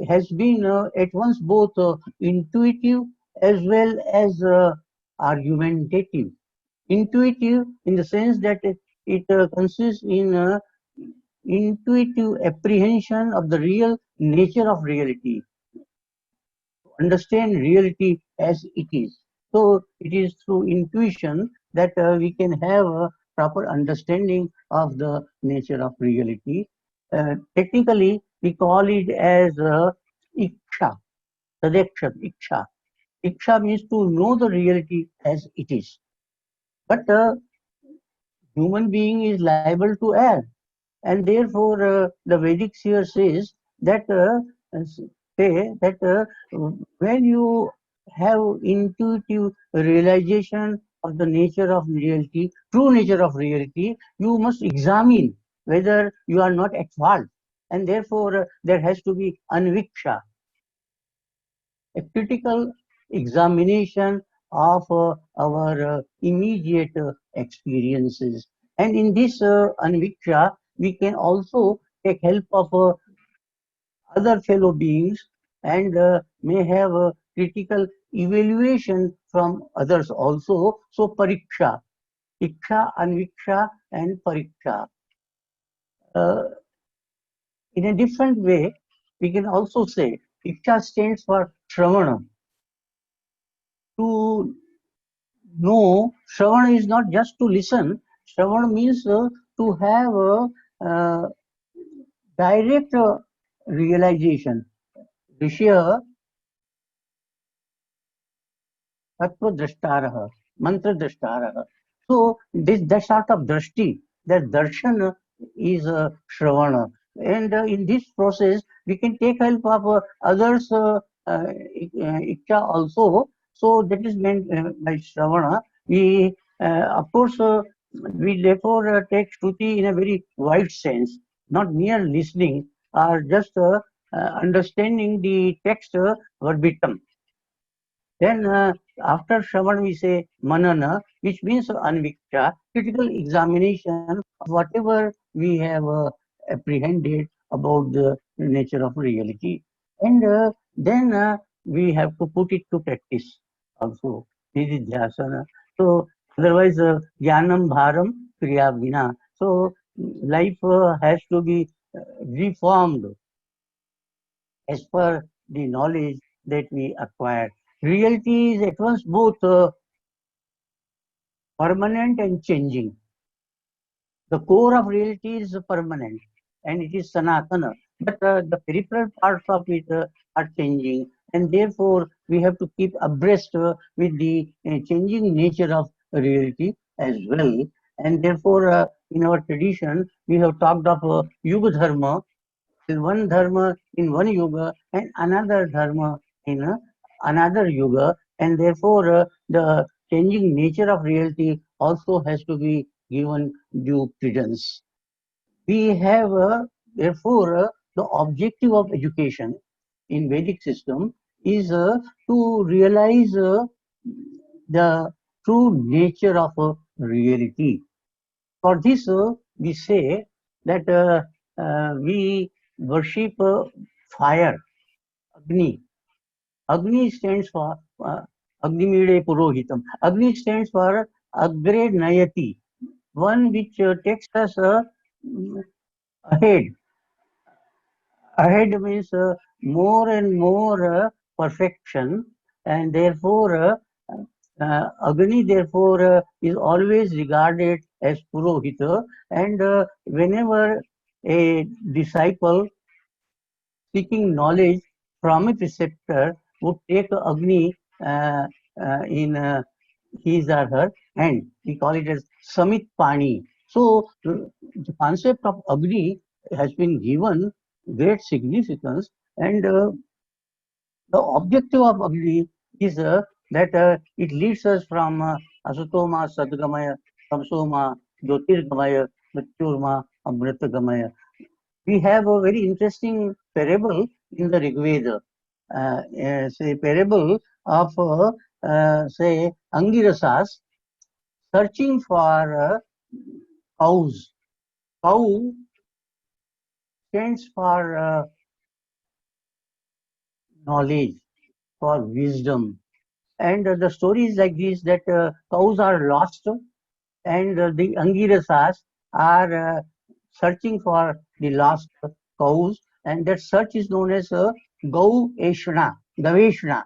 has been at once both intuitive as well as argumentative. Intuitive in the sense that it consists in intuitive apprehension of the real nature of reality, understand reality as it is. So it is through intuition that we can have a proper understanding of the nature of reality. Technically, we call it as iksha, sadaksha, iksha. Iksha means to know the reality as it is. But human being is liable to err, and therefore the Vedic seer says that when you have intuitive realization of the nature of reality, true nature of reality, you must examine whether you are not at fault, and therefore there has to be anviksha, a critical examination of our immediate experiences. And in this anviksha, we can also take help of other fellow beings and may have a critical evaluation from others also. So pariksha, iksha, anviksha, and pariksha. Uh, in a different way, we can also say iksha stands for shravana. To know, shravana is not just to listen. Shravana means to have a direct realization. Rishya tattva drashtarah, mantra drashtarah. So this that sort of drashti, that darshan is shravana. And in this process, we can take help of others' iksha also. So that is meant by shravana. We, of course, we therefore take shruti in a very wide sense, not mere listening or just understanding the text verbatim. Then after Shravan we say Manana, which means Anviksha, critical examination of whatever we have apprehended about the nature of reality. And then we have to put it to practice also. Nididhyasana. So otherwise, Jnanam Bharam Kriya Vina. So life has to be reformed as per the knowledge that we acquire. Reality is at once both permanent and changing. The core of reality is permanent and it is sanatana, but the peripheral parts of it are changing, and therefore we have to keep abreast with the changing nature of reality as well. And therefore, in our tradition, we have talked of yuga dharma, one dharma in one yuga and another dharma in another yuga, and therefore the changing nature of reality also has to be given due credence. We have therefore the objective of education in Vedic system is to realize the true nature of reality. For this, we say that we worship fire, Agni. Agni stands for Agnimide Purohitam. Agni stands for Agre Nayati, one which takes us ahead. Ahead means more and more perfection, and therefore Agni therefore is always regarded as Purohita, and whenever a disciple seeking knowledge from a preceptor would take Agni in his or her hand. We call it as Samit Pani. So the concept of Agni has been given great significance, and the objective of Agni is that it leads us from Asatoma Sadgamaya, Tamsoma Jyotirgamaya, Mrityurma Amritagamaya. We have a very interesting parable in the Rig Veda, say parable of say Angirasas searching for cows. Cow stands for knowledge, for wisdom. And the story is like this, that cows are lost, and the Angirasas are searching for the lost cows, and that search is known as Gau-eshna, Gaveshna.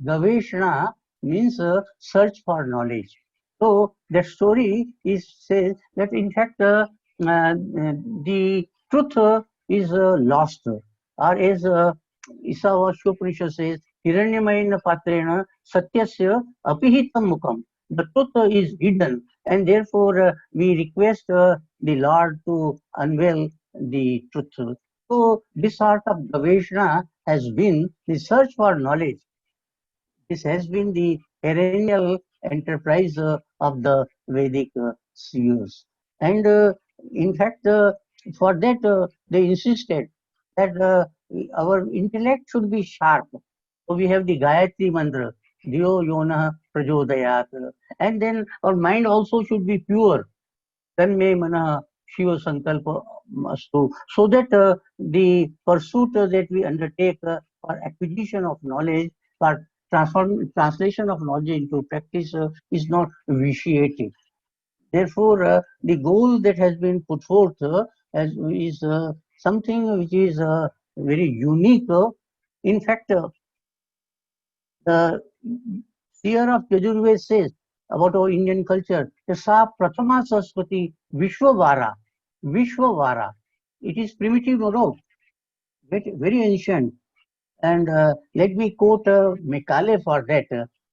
Gaveshna means search for knowledge. So that story is says that in fact the truth is lost, or as Isavashopunisha says, Hiranyamayana patrena satyasya apihitam mukam. The truth is hidden, and therefore we request the Lord to unveil the truth. So this sort of Gaveshna has been the search for knowledge. This has been the perennial enterprise of the Vedic seers. And in fact, for that, they insisted that our intellect should be sharp. So we have the Gayatri Mantra, Diyo Yona Prachodayat. And then our mind also should be pure. Tanme Mana Shiva Sankalpa Mastu. So that the pursuit that we undertake for acquisition of knowledge, for translation of knowledge into practice is not vitiated. Therefore, the goal that has been put forth is something which is very unique. In fact, the seer of Yajurved says about our Indian culture, Sa Prathama Saraswati Vishwavara. Vishwavara. It is primitive, no, very ancient. And let me quote Macaulay for that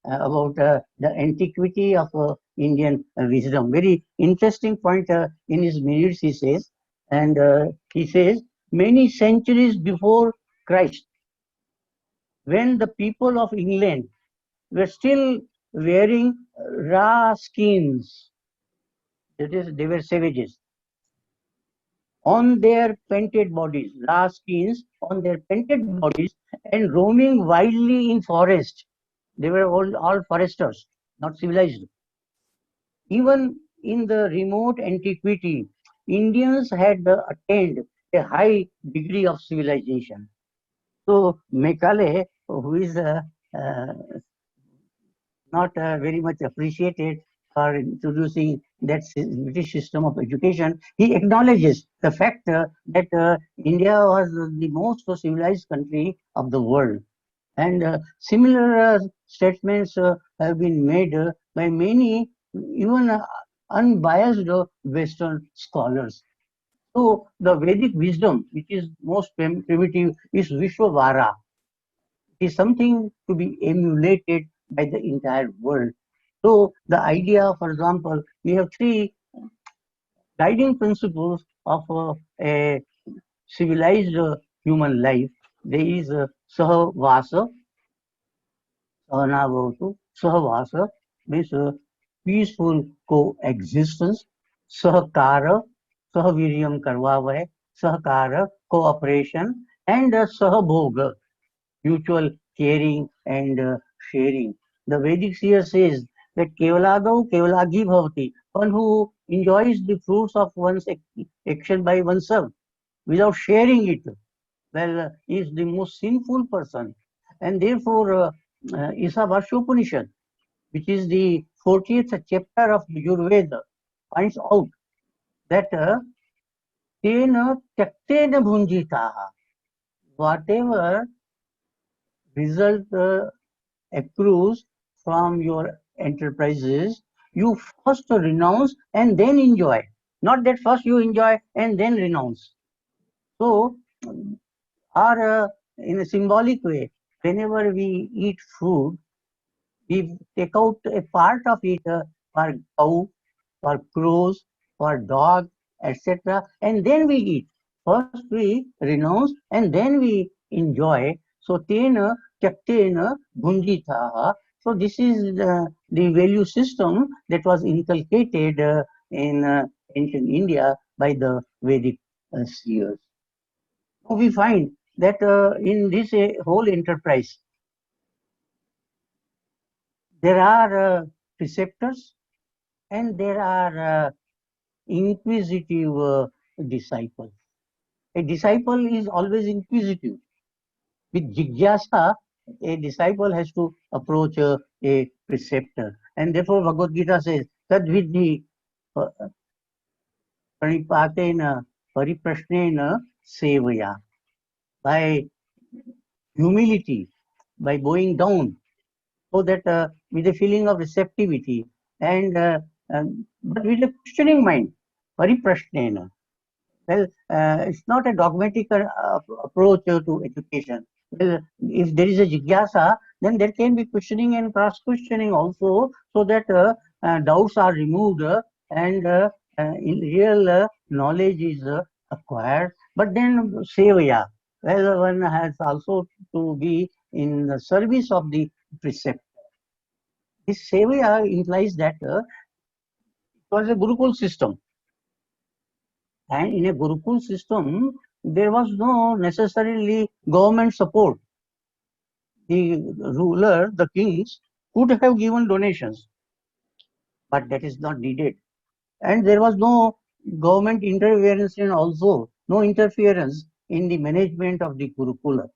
about the antiquity of Indian wisdom. Very interesting point in his minutes he says. And he says, many centuries before Christ, when the people of England were still wearing raw skins, that is, they were savages, on their painted bodies, raw skins on their painted bodies, and roaming wildly in forest. They were all foresters, not civilized. Even in the remote antiquity, Indians had attained a high degree of civilization. So Macaulay, who is uh, not very much appreciated for introducing that British system of education, he acknowledges the fact that India was the most civilized country of the world. And similar statements have been made by many, even unbiased Western scholars. So the Vedic wisdom, which is most primitive, is Vishwavara. It is something to be emulated by the entire world. So the idea, for example, we have three guiding principles of a civilized human life. There is Sahavasa, Sahanavatu, Sahavasa means peaceful coexistence, Sahakara, Sahaviryam Karvavai, Sahakara, cooperation, and Sahabhoga, mutual caring and sharing. The Vedic seer says that Kevalagau Kevalagi Bhavati, one who enjoys the fruits of one's action by oneself without sharing it, well, is the most sinful person. And therefore, Isavashopunisha, which is the 40th chapter of Yajurveda, finds out that tena tyaktena bhunjitaha, whatever result accrues from your enterprises, you first renounce and then enjoy. Not that first you enjoy and then renounce. So, or in a symbolic way, whenever we eat food, we take out a part of it for cow, for crows, for dog, etc. And then we eat. First we renounce and then we enjoy. So tena tyaktena bhunjitaha. So this is the value system that was inculcated in ancient India by the Vedic seers. So we find that in this whole enterprise, there are preceptors and there are inquisitive disciples. A disciple is always inquisitive. With jigyasa, a disciple has to approach a preceptor. And therefore, Bhagavad Gita says, Tad vidhi pranipatena pariprashnena sevaya. By humility, by bowing down, so that with a feeling of receptivity and but with a questioning mind, pariprashnena. Well, it's not a dogmatic approach to education. Well, if there is a jigyasa, then there can be questioning and cross-questioning also, so that doubts are removed and in real knowledge is acquired. But then sevaya, well, one has also to be in the service of the precept. This sevaya implies that it was a Gurukul system. And in a Gurukul system, there was no necessarily government support. The ruler, the kings, could have given donations, but that is not needed. And there was no government interference and also no interference in the management of the Gurukula.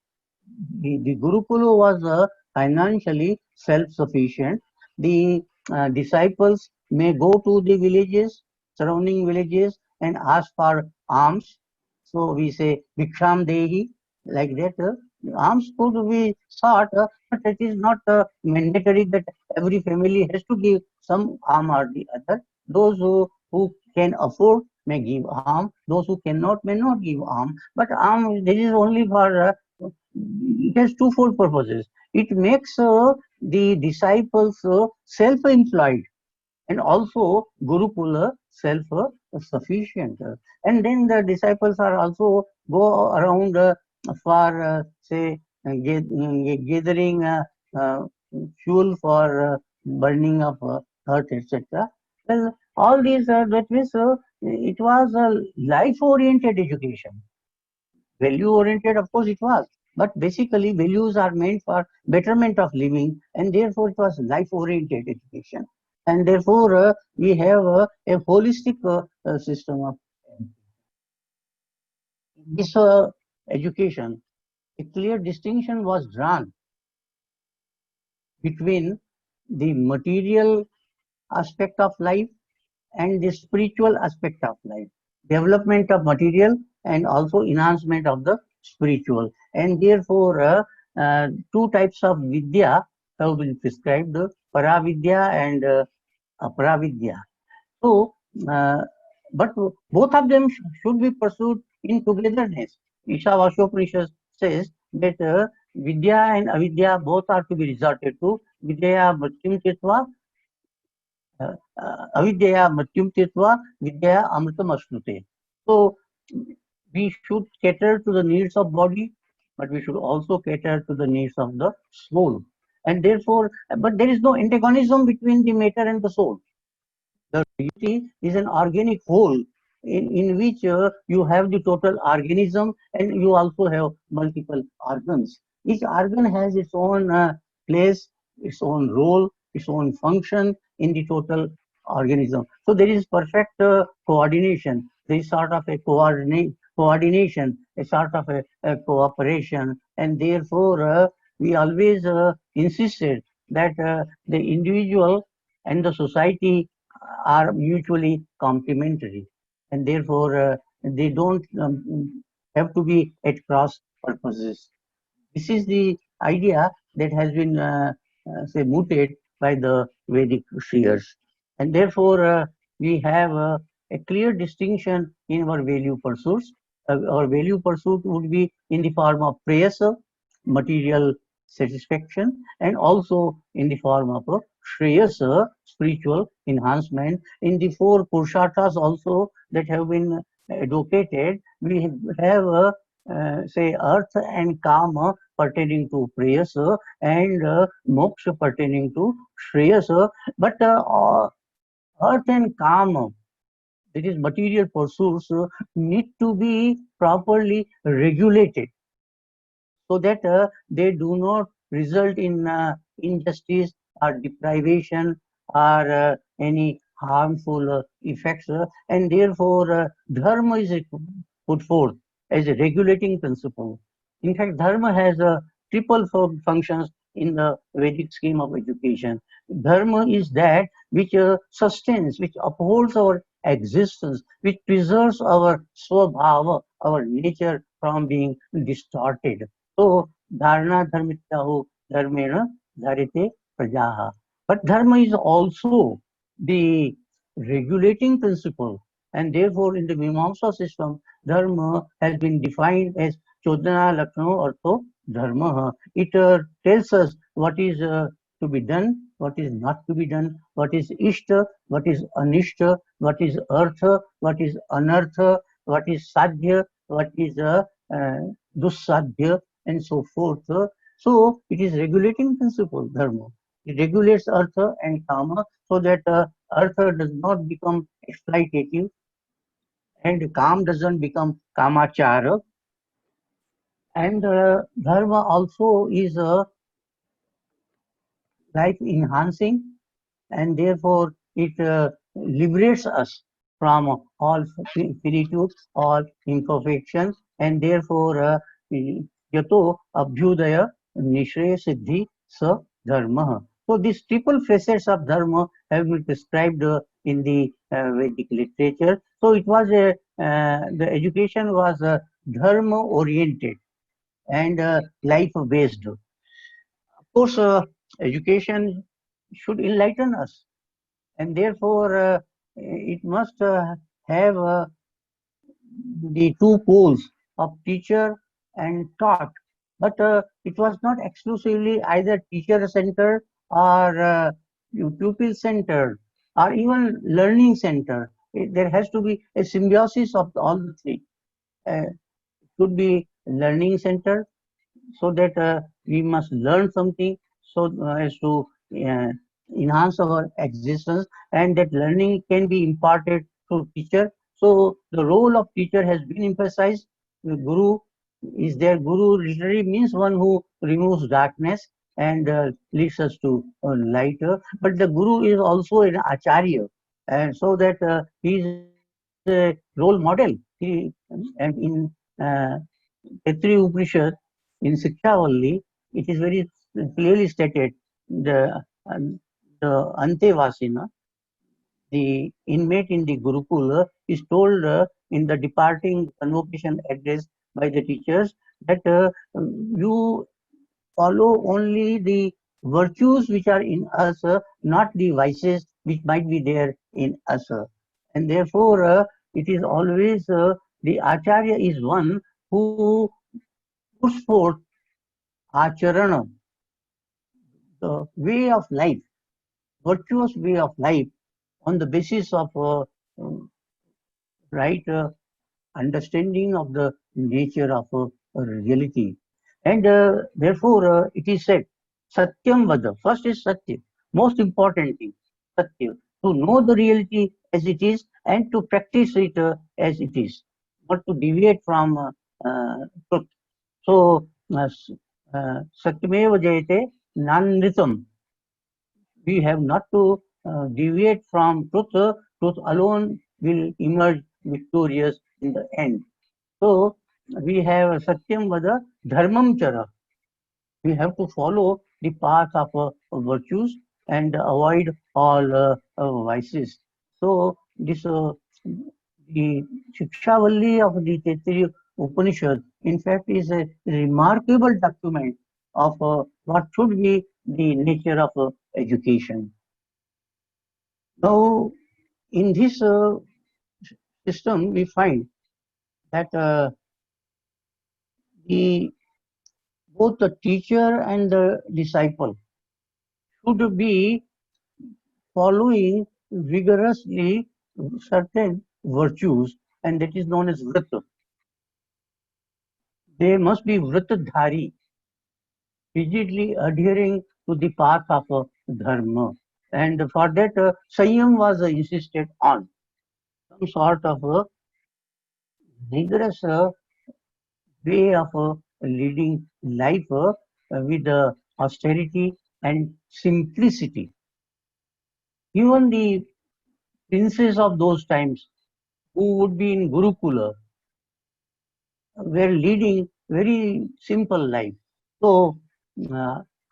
The Gurukula was financially self-sufficient. The disciples may go to the villages, surrounding villages, and ask for alms. So we say Bhiksham Dehi, like that. Alms could be sought, but it is not mandatory that every family has to give some alms or the other. Those who can afford may give alms. Those who cannot may not give alms. But alms, this is only for it has twofold purposes. It makes the disciples self-employed and also Gurukula self-sufficient. And then the disciples are also go around for say gathering fuel for burning of earth, etc. Well, all these that means it was a life-oriented education. Value-oriented, of course, it was. But basically, values are meant for betterment of living, and therefore it was life-oriented education. And therefore, we have a holistic system of this education. A clear distinction was drawn between the material aspect of life and the spiritual aspect of life. Development of material and also enhancement of the spiritual. And therefore, two types of vidya have been prescribed, Paravidya and Aparavidya. So, but both of them should be pursued in togetherness. Ishavasyopanishad says that Vidya and Avidya both are to be resorted to. Vidya mrityum tetva, avidya mrityum tetva, vidya amritam asnute. So we should cater to the needs of body, but we should also cater to the needs of the soul. And therefore, but there is no antagonism between the matter and the soul. The unity is an organic whole in which you have the total organism and you also have multiple organs. Each organ has its own place, its own role, its own function in the total organism. So there is perfect coordination. There is sort of a coordination, a sort of a cooperation, and therefore we always insisted that the individual and the society are mutually complementary, and therefore they don't have to be at cross purposes. This is the idea that has been say mooted by the Vedic seers, and therefore we have a clear distinction in our value pursuits. Our value pursuit would be in the form of prayasa, material satisfaction, and also in the form of shreyasa, spiritual enhancement. In the four purusharthas also that have been advocated, we have say earth and kama pertaining to prayasa and moksha pertaining to shreyasa. But earth and kama, that is material pursuits, need to be properly regulated so that they do not result in injustice or deprivation or any harmful effects. And therefore, dharma is put forth as a regulating principle. In fact, dharma has triple functions in the Vedic scheme of education. Dharma is that which sustains, which upholds our existence, which preserves our swabhava, our nature from being distorted. So, dharana dharmityahu dharmena dharite prajaha. But dharma is also the regulating principle, and therefore in the Mimamsa system, dharma has been defined as Chodana Lakshano Artho Dharma. It tells us what is to be done, what is not to be done, what is Ishta, what is Anishta, what is Artha, what is Anartha, what is Sadhya, what is Dussadhya, and so forth. So it is regulating principle, Dharma. It regulates Artha and Kama so that Artha does not become exploitative and Kam doesn't become Kamachara. And dharma also is life enhancing, and therefore it liberates us from all finitude, all imperfections, and therefore yato abhyudaya nishre siddhi sa dharma. So these triple facets of dharma have been described in the Vedic literature. So it was the education was dharma oriented and life-based. Of course, education should enlighten us, and therefore it must have the two poles of teacher and taught. But it was not exclusively either teacher-centered or pupil-centered or even learning-centered. There has to be a symbiosis of all the three. It could be learning-centered, so that we must learn something so as to enhance our existence, and that learning can be imparted through teacher. So the role of teacher has been emphasized. The guru is there. Guru literally means one who removes darkness and leads us to light. But the guru is also an acharya, and so that he is a role model. And in Taittiriya Upanishad, in Shikshavalli, it is very clearly stated the, the Antevasina, the inmate in the Gurukula, is told in the departing convocation address by the teachers that you follow only the virtues which are in us, not the vices which might be there in us. And therefore, it is always the Acharya is one who puts forth Acharana, the way of life, virtuous way of life on the basis of right understanding of the nature of reality. And therefore, it is said, Satyam Vada. First is Satya, most important thing, Satya, to know the reality as it is and to practice it as it is, not to deviate from truth. So, Satyameva Jayate Nanritam. We have not to deviate from truth. Truth alone will emerge victorious in the end. So we have Satyam Vada Dharmam Chara. We have to follow the path of virtues and avoid all vices. So this the Shikshavalli of the Taittiriya Upanishad, in fact, is a remarkable document of what should be the nature of education. Now, in this system, we find that both the teacher and the disciple should be following vigorously certain virtues, and that is known as vrata. They must be vratadhari, rigidly adhering to the path of dharma. And for that, Sanyam was insisted on, some sort of a rigorous way of leading life with austerity and simplicity. Even the princes of those times who would be in Gurukula were leading very simple life. So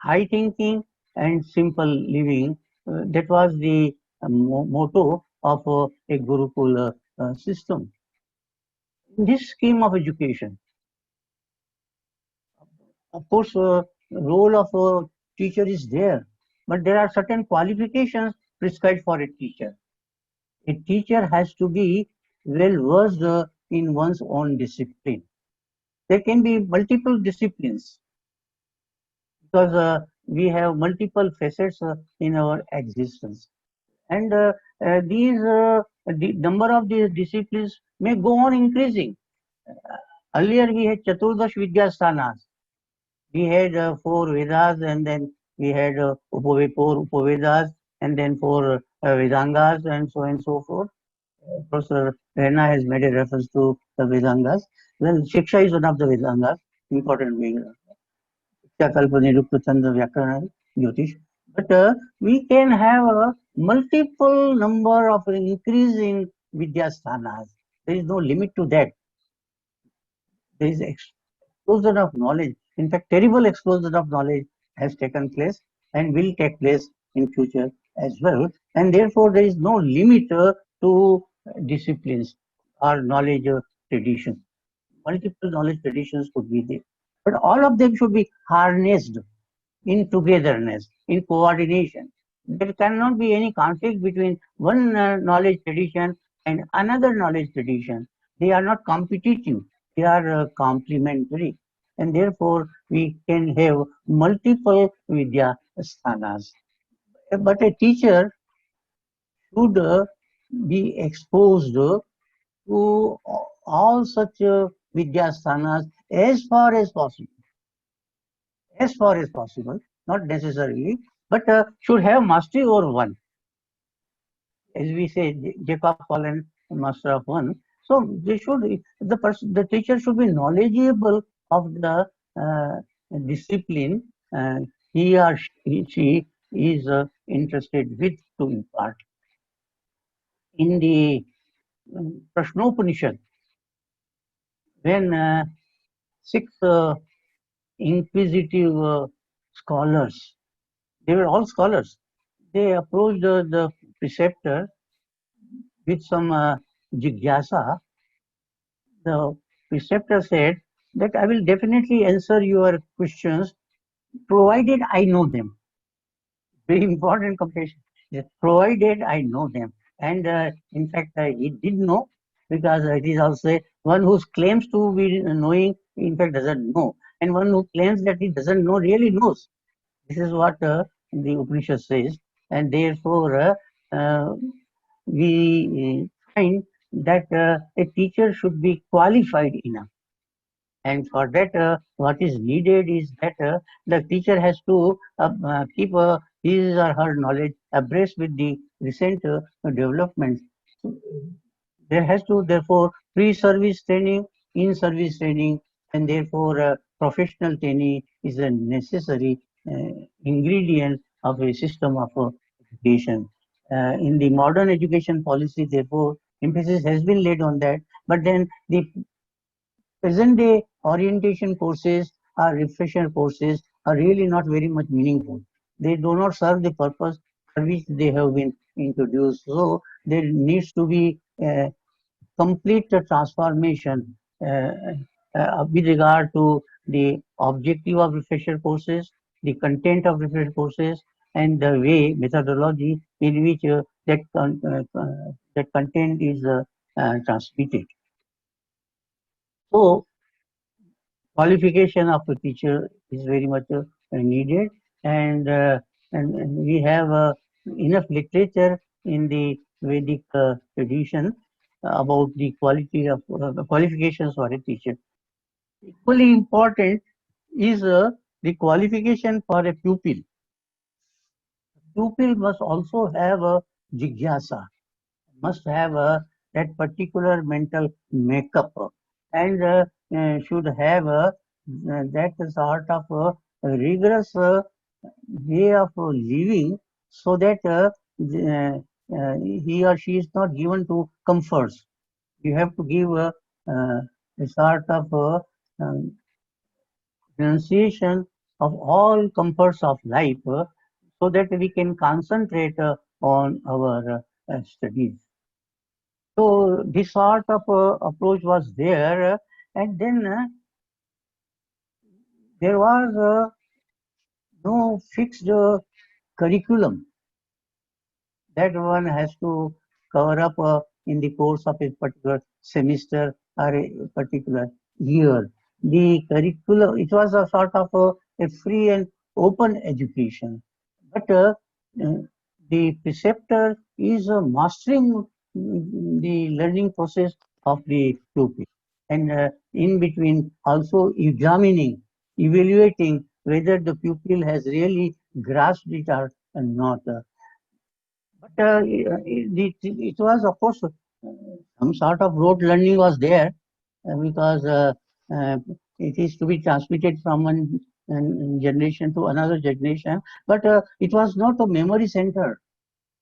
high thinking and simple living, that was the motto of a Gurukul system. In this scheme of education, of course, role of a teacher is there, but there are certain qualifications prescribed for a teacher. A teacher has to be well versed in one's own discipline. There can be multiple disciplines because we have multiple facets in our existence. And the number of these disciplines may go on increasing. Earlier we had Chaturdash Vidyasthanas. We had 4 Vedas, and then we had 4 Upavedas, and then 4 Vedangas, and so on and so forth. Professor Rena has made a reference to the Vedangas. Well, Shiksha is one of the Vedangas, important being Kalpa, Nirukta, Chandra, Vyakarana, Jyotish. But we can have a multiple number of increasing Vidyasthanas. There is no limit to that. There is explosion of knowledge. In fact, terrible explosion of knowledge has taken place and will take place in future as well. And therefore, there is no limit to disciplines or knowledge tradition. Multiple knowledge traditions could be there. But all of them should be harnessed in togetherness, in coordination. There cannot be any conflict between one knowledge tradition and another knowledge tradition. They are not competitive, they are complementary. And therefore, we can have multiple Vidya sthanas. But a teacher should be exposed to all such Vidya sthanas as far as possible. As far as possible, not necessarily, but should have mastery over one. As we say, jack of all and master of one. So they should, the teacher should be knowledgeable of the discipline he or she is interested with to impart. In the Prashnopanishad, when 6 inquisitive scholars, they were all scholars, they approached the preceptor with some jigyasa. The preceptor said that I will definitely answer your questions provided I know them. Very important confession. Provided I know them. And in fact, he did know, because it is also one who claims to be knowing, in fact, doesn't know. And one who claims that he doesn't know really knows. This is what the Upanishad says. And therefore, we find that a teacher should be qualified enough. And for that, what is needed is that the teacher has to keep his or her knowledge abreast with the recent developments. There has to, therefore, pre-service training, in-service training, and therefore professional training is a necessary ingredient of a system of education. In the modern education policy, therefore, emphasis has been laid on that. But then the present day orientation courses or refresher courses are really not very much meaningful. They do not serve the purpose for which they have been introduced. So there needs to be complete transformation with regard to the objective of refresher courses, the content of refresher courses, and the way, methodology in which that content is transmitted. So qualification of a teacher is very much needed, and we have enough literature in the Vedic tradition about the quality of qualifications for a teacher. Equally important is the qualification for a pupil. Pupil must also have a jigyasa, must have that particular mental makeup, and should have that sort of rigorous way of living, so that he or she is not given to comforts. You have to give a sort of renunciation of all comforts of life so that we can concentrate on our studies. So this sort of approach was there, and then there was no fixed curriculum that one has to cover up in the course of a particular semester or a particular year. The curriculum, it was a sort of a free and open education. But the preceptor is mastering the learning process of the pupil. And in between also examining, evaluating whether the pupil has really grasped it or not. But it was, of course, some sort of rote learning was there because it is to be transmitted from one generation to another generation. But it was not a memory center.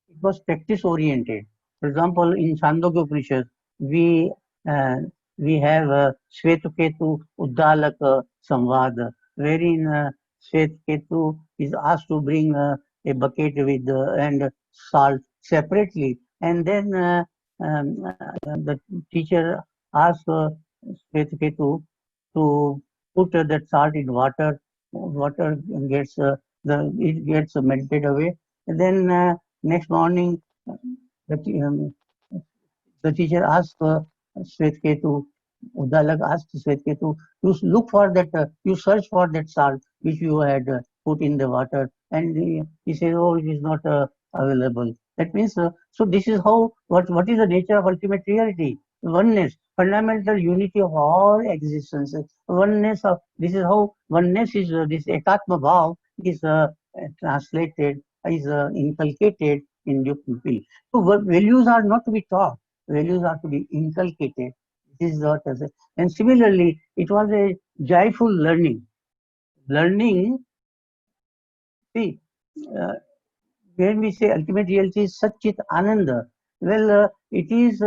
It was practice oriented. For example, in Chandogya Upanishad, we uh, we have Shvetketu Uddalak Samvad, wherein Shvetketu is asked to bring a bucket with and salt separately, and then the teacher asked Shvetketu to put that salt in water. Water gets it gets melted away, and then next morning, the, the teacher asked Shvetketu, Uddalak asked Shvetketu, you look for that, you search for that salt which you had put in the water, and he says, oh, it is not available. That means, so this is how, what is the nature of ultimate reality? Oneness, fundamental unity of all existences. Oneness of, this is how oneness is, this Ekatma Bhav is translated, is inculcated in the pupil. So values are not to be taught, values are to be inculcated. This is what I say. And similarly, it was a joyful learning. Learning, see, uh, when we say ultimate reality is Satchit Ananda, well, it is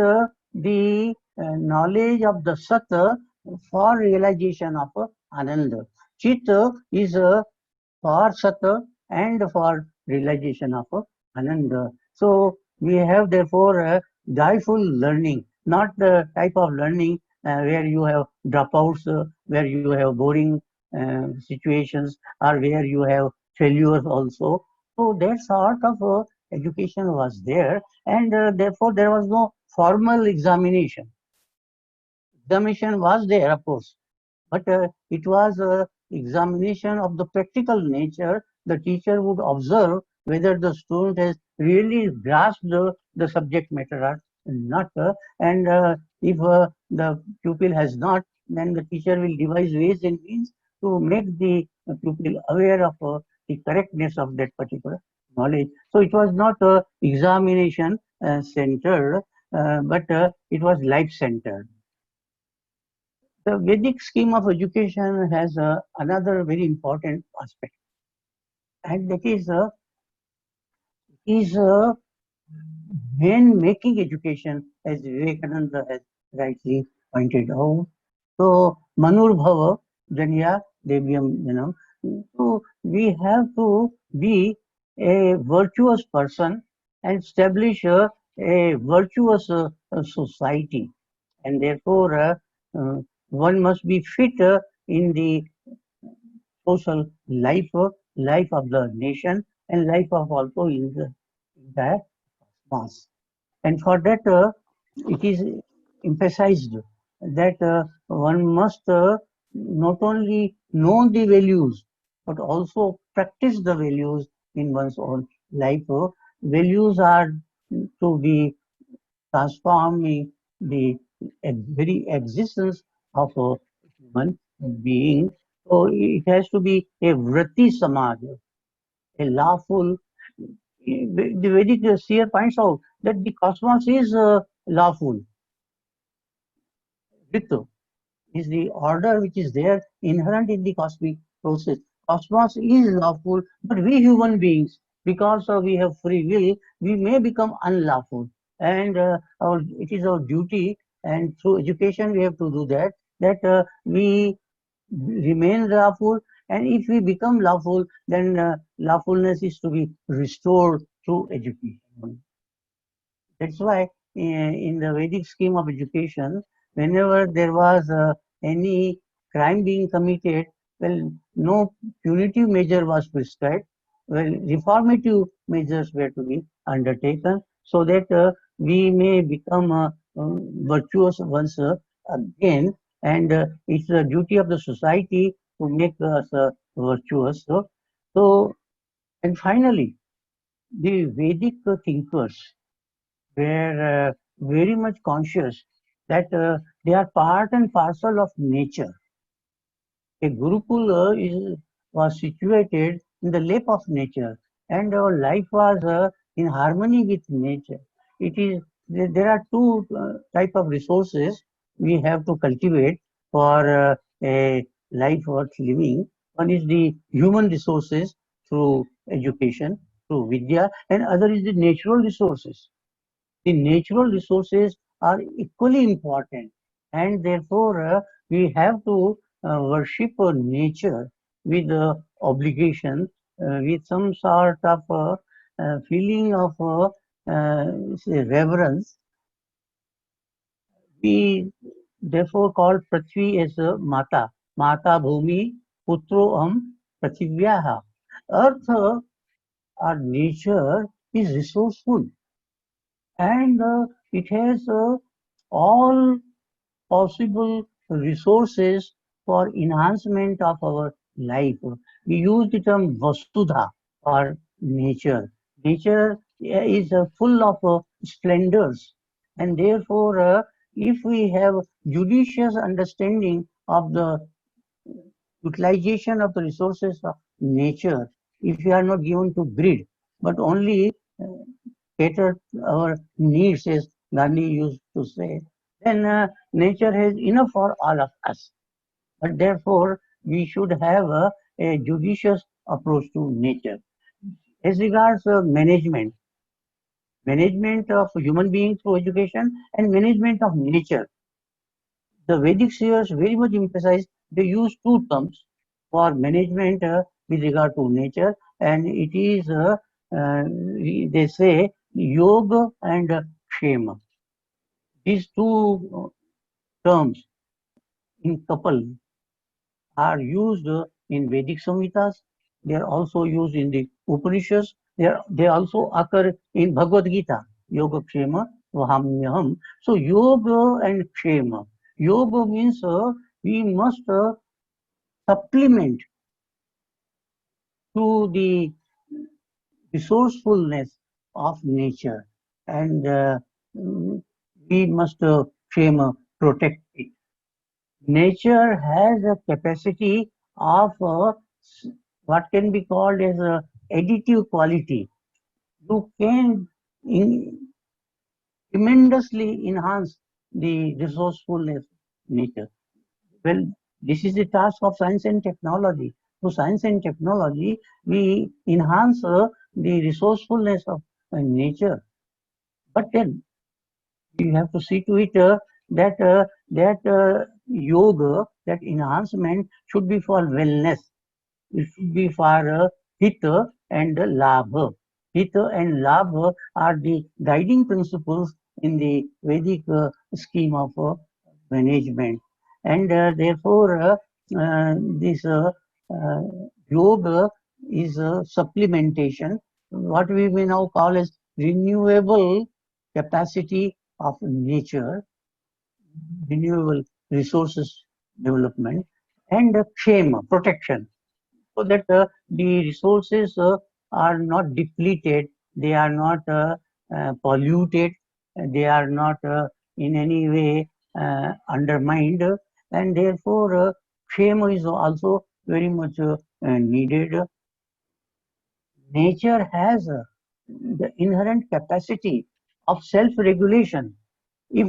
the knowledge of the Sat for realization of Ananda. Chit is for Sat and for realization of Ananda. So we have therefore joyful learning, not the type of learning where you have dropouts, where you have boring situations, or where you have failures also. So that sort of education was there, and therefore there was no formal examination. Examination was there, of course, but it was examination of the practical nature. The teacher would observe whether the student has really grasped the subject matter or not, and if the pupil has not, then the teacher will devise ways and means to make the pupil aware of the correctness of that particular knowledge. So it was not examination centered, but it was life centered. The Vedic scheme of education has another very important aspect, and that is when making education, as Vivekananda has rightly pointed out. So Manur Bhava Janya Devyam, so we have to be a virtuous person and establish a virtuous society, and therefore one must be fit in the social life, life of the nation, and life of also in the entire mass. And for that, it is emphasized that one must not only know the values, but also practice the values in one's own life. Values are to be transforming the very existence of a human being. So it has to be a vrati samaj, a lawful. The Vedic seer points out that the cosmos is lawful. Ritu is the order which is there inherent in the cosmic process. Cosmos is lawful, but we human beings, because we have free will, we may become unlawful. And it is our duty, and through education we have to do that, that we remain lawful, and if we become lawful, then lawfulness is to be restored through education. That's why in the Vedic scheme of education, whenever there was any crime being committed, well, no punitive measure was prescribed. Well, reformative measures were to be undertaken so that we may become virtuous once again, and it's the duty of the society to make us virtuous. So, and finally, the Vedic thinkers were very much conscious that they are part and parcel of nature. A Gurukula was situated in the lap of nature, and our life was in harmony with nature. It is there are two type of resources we have to cultivate for a life worth living. One is the human resources through education, through vidya, and other is the natural resources. The natural resources are equally important, and therefore we have to worship nature with obligation, with some sort of feeling of say reverence. We therefore call Prithvi as Mata. Mata Bhumi Putro Am Prithivyaha. Earth, our nature, is resourceful, and it has all possible resources for enhancement of our life. We use the term Vasudha or nature. Nature is full of splendors, and therefore, if we have judicious understanding of the utilization of the resources of nature, if we are not given to greed, but only cater our needs, as Gandhi used to say, then nature has enough for all of us. But therefore, we should have a judicious approach to nature. As regards management of human beings through education and management of nature, the Vedic seers very much emphasize they use two terms for management with regard to nature, and it is they say yoga and kshema. These two terms in couple are used in Vedic Samhitas. They are also used in the Upanishads. They also occur in Bhagavad Gita. Yoga Kshema Vahamyaham. So yoga and kshema. Yoga means we must supplement to the resourcefulness of nature, and we must protect it. Nature has a capacity of what can be called as a additive quality. You can tremendously enhance the resourcefulness of nature. Well, this is the task of science and technology. Through science and technology, we enhance the resourcefulness of nature. But then you have to see to it that yoga, that enhancement should be for wellness. It should be for hita and labha. Hita and labha are the guiding principles in the Vedic scheme of management. And therefore, this yoga is a supplementation, what we may now call as renewable capacity of nature, renewable resources development, and kshema, protection, so that the resources are not depleted, they are not polluted, they are not in any way undermined, and therefore kshema is also very much needed. Nature has the inherent capacity of self-regulation. If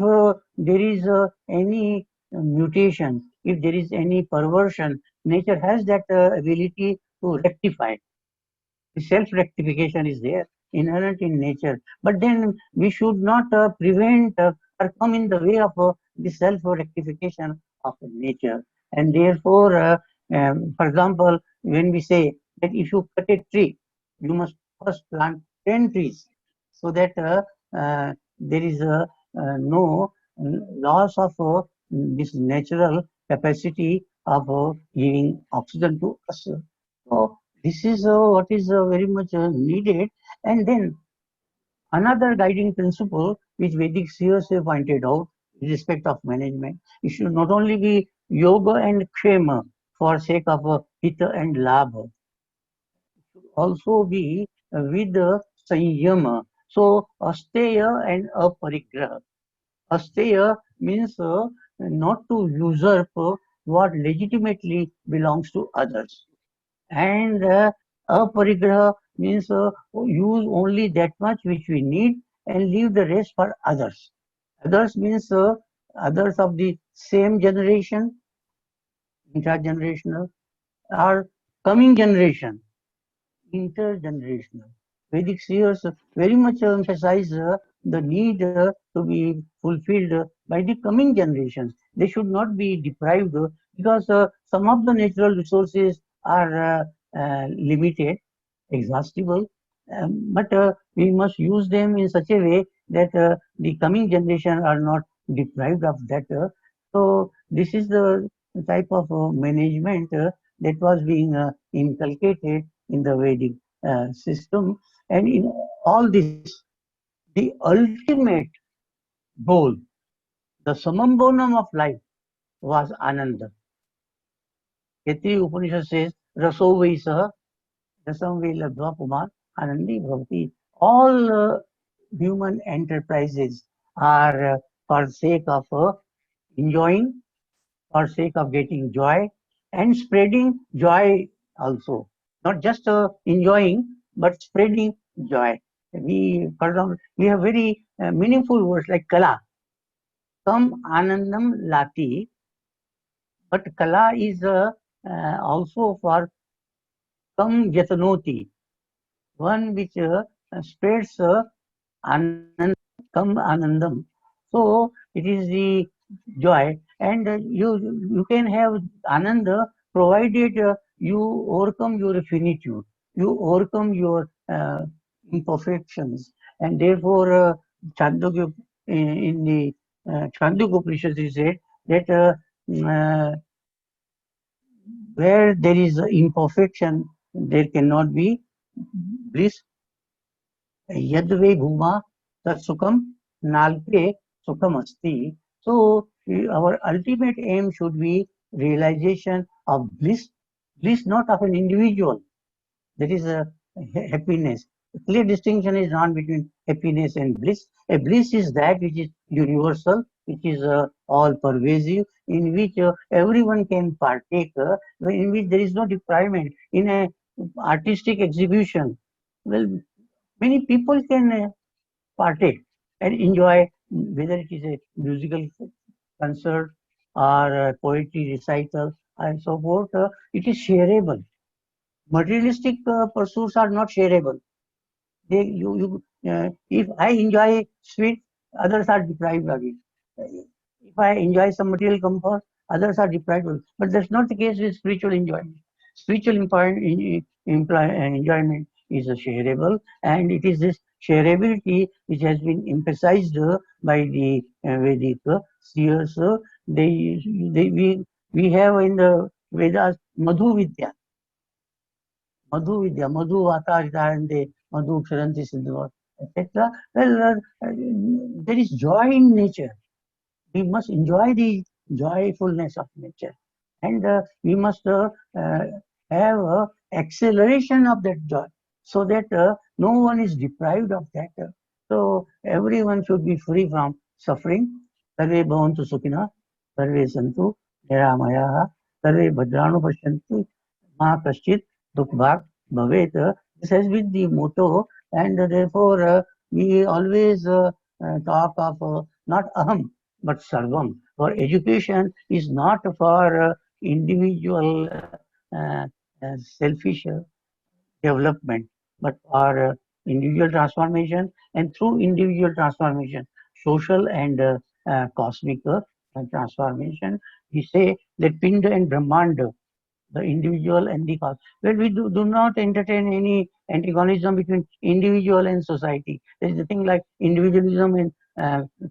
there is any mutation, if there is any perversion, nature has that ability to rectify. The self-rectification is there, inherent in nature. But then we should not prevent or come in the way of the self-rectification of nature. And therefore, for example, when we say that if you cut a tree, you must first plant 10 trees, so that there is no loss of this natural capacity of giving oxygen to us. So this is what is very much needed. And then another guiding principle which Vedic seers have pointed out in respect of management, it should not only be yoga and kshema for sake of hita and labha, also be with sanyama. So asteya and aparigraha. Asteya means not to usurp what legitimately belongs to others. And aparigraha means use only that much which we need and leave the rest for others. Others means others of the same generation, intergenerational, or coming generation, intergenerational. Vedic seers very much emphasize the need to be fulfilled by the coming generations. They should not be deprived because some of the natural resources are limited, exhaustible, but we must use them in such a way that the coming generation are not deprived of that. So this is the type of management that was being inculcated in the Vedic system. And in all this, the ultimate goal, the summum bonum of life was Ananda. Yatri Upanishad says, Raso Vaisa, Rasam Velabhva Puman, Anandi Bhavati. All human enterprises are for sake of enjoying, for sake of getting joy and spreading joy also. Not just enjoying, but spreading joy. For example, we have very meaningful words like kala. Kam anandam lati, but kala is also for kam yatanoti, one which spreads anand, kam anandam. So it is the joy, and you can have ananda provided you overcome your finitude, you overcome your imperfections, and therefore Chandogya in the Chandogya Upanishad is said that where there is imperfection, there cannot be bliss. Yadve bhuma tat sukham nalpe sukham asti. So our ultimate aim should be realization of bliss, bliss not of an individual. That is a happiness. A clear distinction is drawn between happiness and bliss. A bliss is that which is universal, which is all pervasive, in which everyone can partake, in which there is no deprivation. In a artistic exhibition, well, many people can partake and enjoy, whether it is a musical concert or a poetry recital and so forth. It is shareable. Materialistic pursuits are not shareable. If I enjoy sweet, others are deprived of it. If I enjoy some material comfort, others are deprived of it. But that's not the case with spiritual enjoyment. Spiritual enjoyment is shareable, and it is this shareability which has been emphasized by the Vedic seers. We have in the Vedas Madhu Vidya. Madhu Vidya, Madhu Vatarite, Madhu Ksharanti Siddhava, etc. Well, there is joy in nature. We must enjoy the joyfulness of nature. And we must have acceleration of that joy so that no one is deprived of that. So everyone should be free from suffering. Sarve bhavantu sukhina, sarve santu niramayaha, sarve bhadranu pashyantu, ma kaschit dukbhag bhavet. This has been the motto, and therefore we always talk of not aham but sarvam. For education is not for individual selfish development, but for individual transformation, and through individual transformation, social and cosmic transformation. We say that Pinda and Brahmanda, the individual and the cause. Well, we do not entertain any antagonism between individual and society. There is a thing like individualism and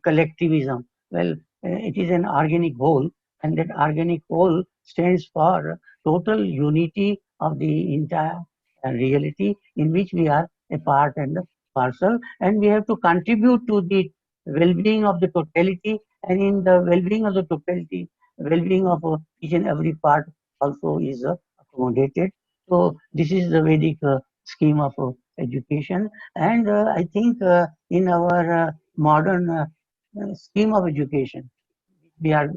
collectivism. Well, it is an organic whole, and that organic whole stands for total unity of the entire reality in which we are a part and a parcel, and we have to contribute to the well-being of the totality, and in the well-being of the totality, well-being of each and every part also is accommodated. So this is the Vedic scheme of education, and I think in our modern scheme of education, we are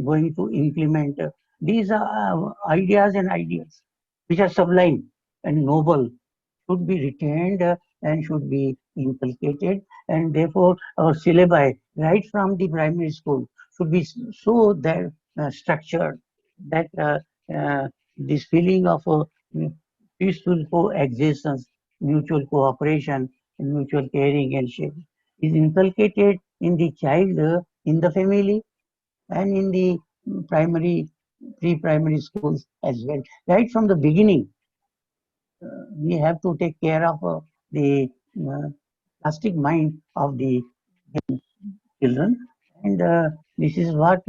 going to implement these ideas and ideals which are sublime and noble should be retained and should be inculcated, and therefore our syllabi right from the primary school should be so that structured that this feeling of peaceful coexistence, mutual cooperation, and mutual caring and sharing is inculcated in the child, in the family, and in the primary, pre-primary schools as well. Right from the beginning, we have to take care of the plastic mind of the children, and this is what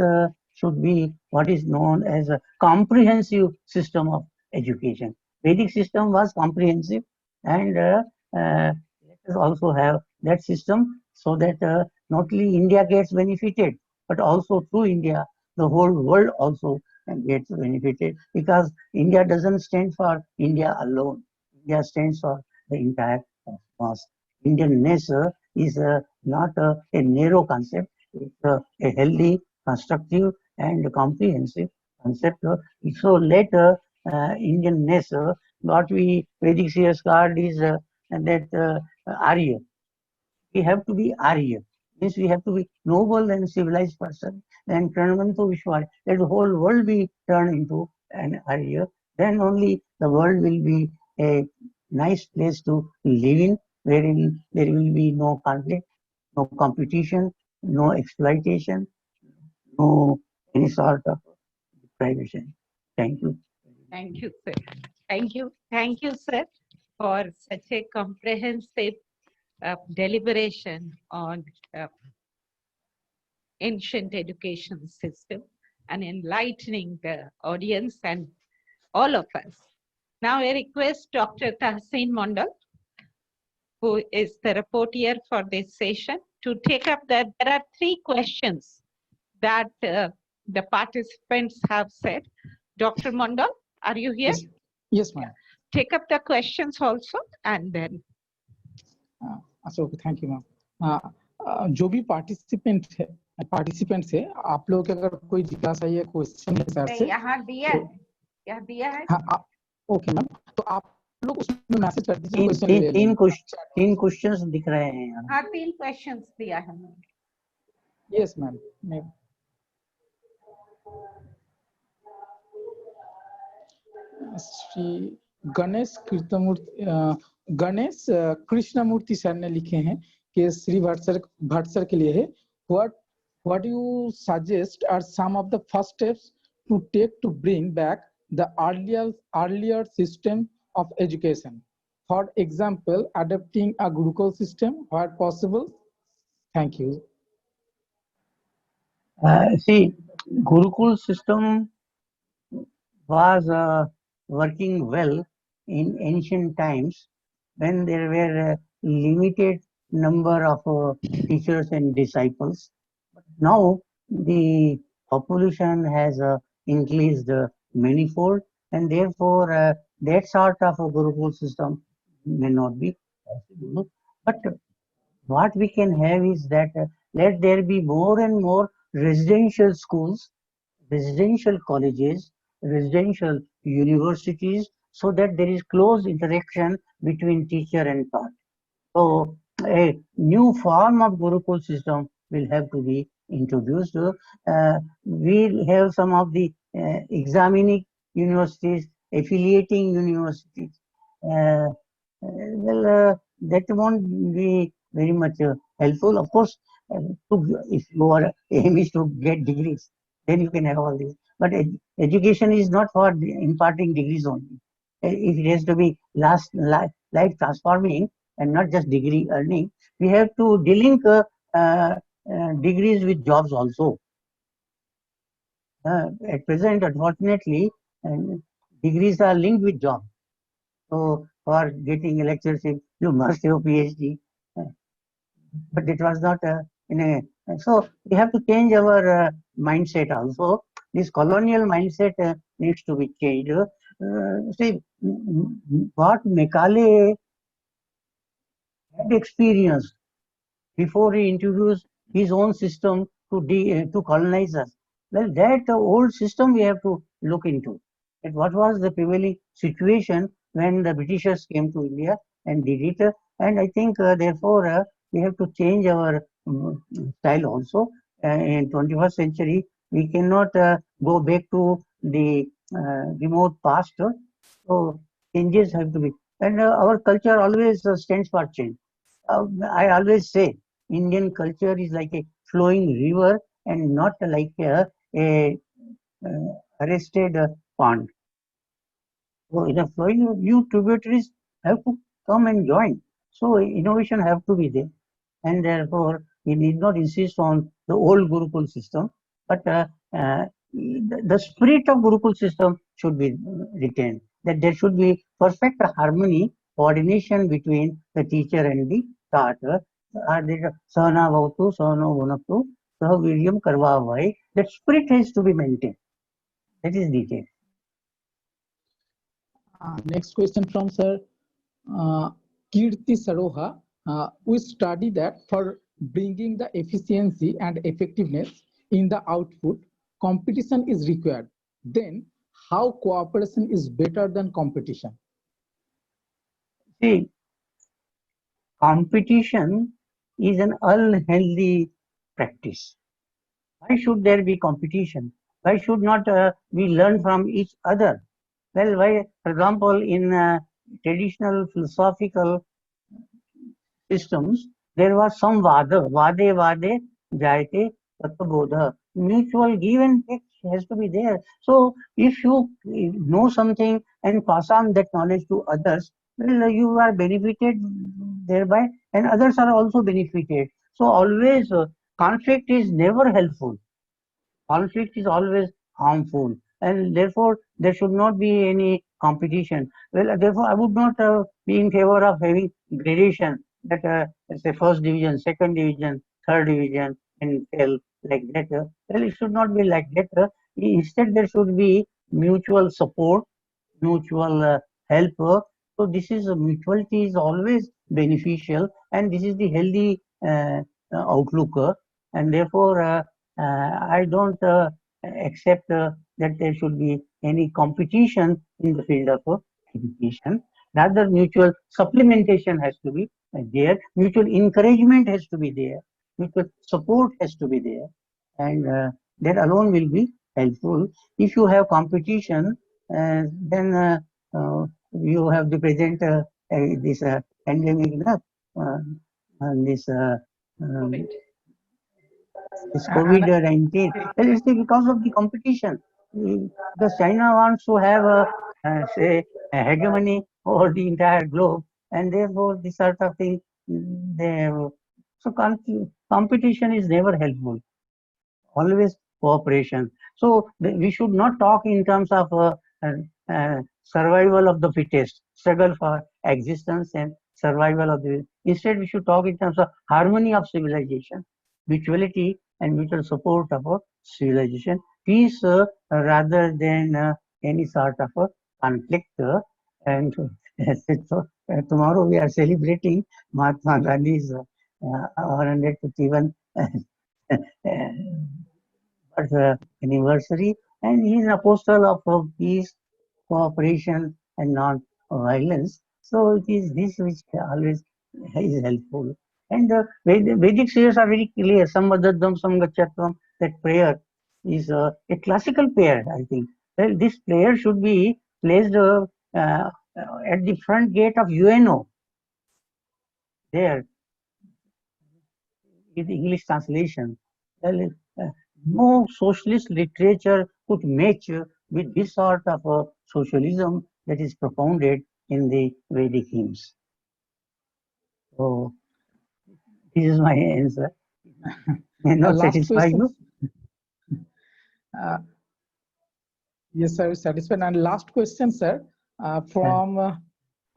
should be what is known as a comprehensive system of education. Vedic system was comprehensive, and let us also have that system so that not only India gets benefited, but also through India, the whole world also gets benefited, because India doesn't stand for India alone. India stands for the entire cosmos. Indianness is not a narrow concept. It's a healthy, constructive, and comprehensive concept. So let Indianness, what we Vedic CS card is that Arya. We have to be Arya. Means we have to be noble and civilized person. Then Pranamanta Vishwar, let the whole world be turned into an Arya. Then only the world will be a nice place to live in, wherein there will be no conflict, no competition, no exploitation, no any sort of deprivation. Thank you. Thank you, sir. Thank you. Thank you, sir, for such a comprehensive deliberation on ancient education system and enlightening the audience and all of us. Now I request Dr. Tahsin Mondal, who is the reporter for this session, to take up that. There are 3 questions that the participants have said. Dr. Mondal, are you here? Yes, ma'am. Take up the questions also, and then. So thank you, ma'am. जो भी participant है, आप लोगों के अगर कोई जिज्ञासा या क्वेश्चन है सर से, यहाँ दिया है। हाँ, ओके मैम, तो आप लोग उसमें मैसेज कर दीजिए। 3 क्वेश्चंस दिख रहे हैं यहाँ। हाँ, 3 क्वेश्चंस दिया है। Yes ma'am. Shri Ganesh Krishnamurthy sir ने लिखे हैं कि श्री भट्ट सर के लिए है, what do you suggest are some of the first steps to take to bring back the earlier system of education? For example, adopting a Gurukul system where possible. Thank you. See, Gurukul system was working well in ancient times when there were a limited number of teachers and disciples. But now the population has increased manifold, and therefore that sort of a Gurukul system may not be possible. But what we can have is that let there be more and more residential schools, residential colleges, residential universities, so that there is close interaction between teacher and taught. So a new form of Gurukul system will have to be introduced. We'll have some of the examining universities, affiliating universities. That won't be very much helpful. Of course, if your aim is to get degrees, then you can have all this. But education is not for imparting degrees only. If it has to be life transforming and not just degree earning, we have to delink degrees with jobs also. At present, unfortunately, degrees are linked with jobs. So for getting a lectureship, you must have PhD. But it was not in a. So we have to change our mindset also. This colonial mindset needs to be changed. See, what Macaulay had experienced before he introduced his own system to colonize us. Well, that old system we have to look into. And what was the prevailing situation when the Britishers came to India and did it? And I think therefore we have to change our style also. In 21st century, we cannot go back to the remote past. So changes have to be. And our culture always stands for change. I always say Indian culture is like a flowing river and not like a arrested pond. So in a flowing, new tributaries have to come and join. So innovation have to be there, and therefore we need not insist on the old Gurukul system, but the spirit of Gurukul system should be retained. That there should be perfect harmony, coordination between the teacher and the taught. Sahana bhavatu, sahano bhunaktu, saha viryam karvavai. That spirit has to be maintained. That is the case. Next question from Sir Kirti Saroha. We study that for bringing the efficiency and effectiveness in the output, competition is required. Then how cooperation is better than competition? See, competition is an unhealthy practice. Why should there be competition? Why should not we learn from each other? Well, why, for example, in traditional philosophical systems, there was some vade, jayate, tattva. Mutual give and take has to be there. So if you know something and pass on that knowledge to others, well, you are benefited thereby, and others are also benefited. So always conflict is never helpful. Conflict is always harmful, and therefore there should not be any competition. Well, therefore I would not be in favor of having gradation that say first division, second division, third division, and tell like that. Well, it should not be like that. Instead, there should be mutual support, mutual help. So this is mutuality is always beneficial, and this is the healthy outlook. And therefore, I don't accept that there should be any competition in the field of education. Rather, mutual supplementation has to be there. Mutual encouragement has to be there. Mutual support has to be there, and that alone will be helpful. If you have competition, then you have the present this pandemic, and this COVID-19. Well, it's because of the competition. Because China wants to have say a hegemony over the entire globe, and therefore this sort of thing they have. So competition is never helpful. Always cooperation. So we should not talk in terms of survival of the fittest, struggle for existence and survival of the. Instead, we should talk in terms of harmony of civilization, mutuality and mutual support of a civilization, peace rather than any sort of a conflict. And so, tomorrow we are celebrating Mahatma Gandhi's 151 anniversary, and he is an apostle of peace, cooperation, and non-violence. So it is this which always is helpful. And the Vedic sages are very clear. Samvadaddam Samgachatvam, that prayer is a classical prayer, I think. Well, this prayer should be placed at the front gate of UNO. There, with English translation. Well, no socialist literature could match with this sort of socialism that is propounded in the Vedic hymns. So this is my answer. May not Last satisfy question. you. Yes, sir, satisfied. And last question, sir, from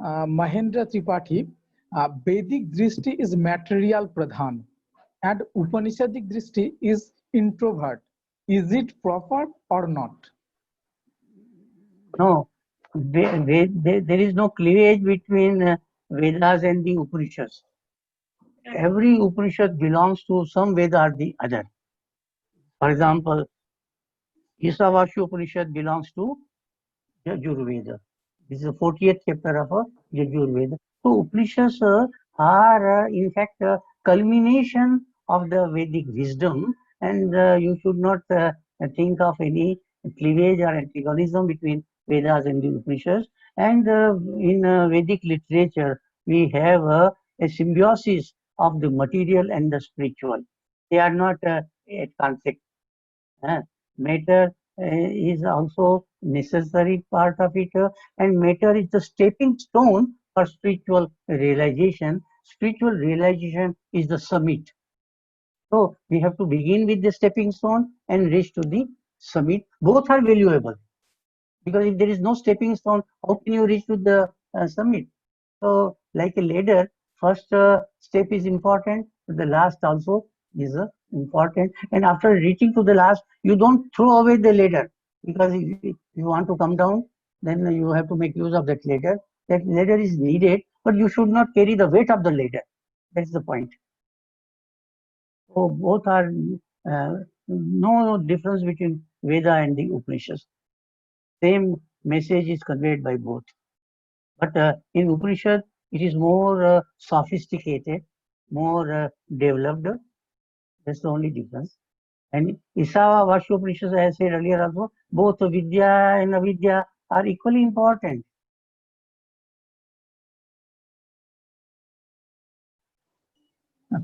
Mahendra Tripathi. Vedic drishti is material pradhan and Upanishadic drishti is introvert. Is it proper or not? No, there is no cleavage between Vedas and the Upanishads. Every Upanishad belongs to some Veda or the other. For example, Isavasya Upanishad belongs to Yajurveda. This is the 40th chapter of Yajurveda. So Upanishads are in fact a culmination of the Vedic wisdom, and you should not think of any cleavage or antagonism between Vedas and the Upanishads. And in Vedic literature, we have a symbiosis of the material and the spiritual. They are not at conflict. Matter is also necessary part of it, and matter is the stepping stone for spiritual realization. Spiritual realization is the summit. So we have to begin with the stepping stone and reach to the summit. Both are valuable, because if there is no stepping stone, how can you reach to the summit? So like a ladder, first step is important, the last also is important. And after reaching to the last, you don't throw away the ladder, because if you want to come down, then you have to make use of that ladder. That ladder is needed, but you should not carry the weight of the ladder. That's the point. So both are no difference between Veda and the Upanishads. Same message is conveyed by both. But in Upanishad, it is more sophisticated, more developed. That's the only difference. And Isavasya Upanishad, as I said earlier also, both Vidya and Avidya are equally important.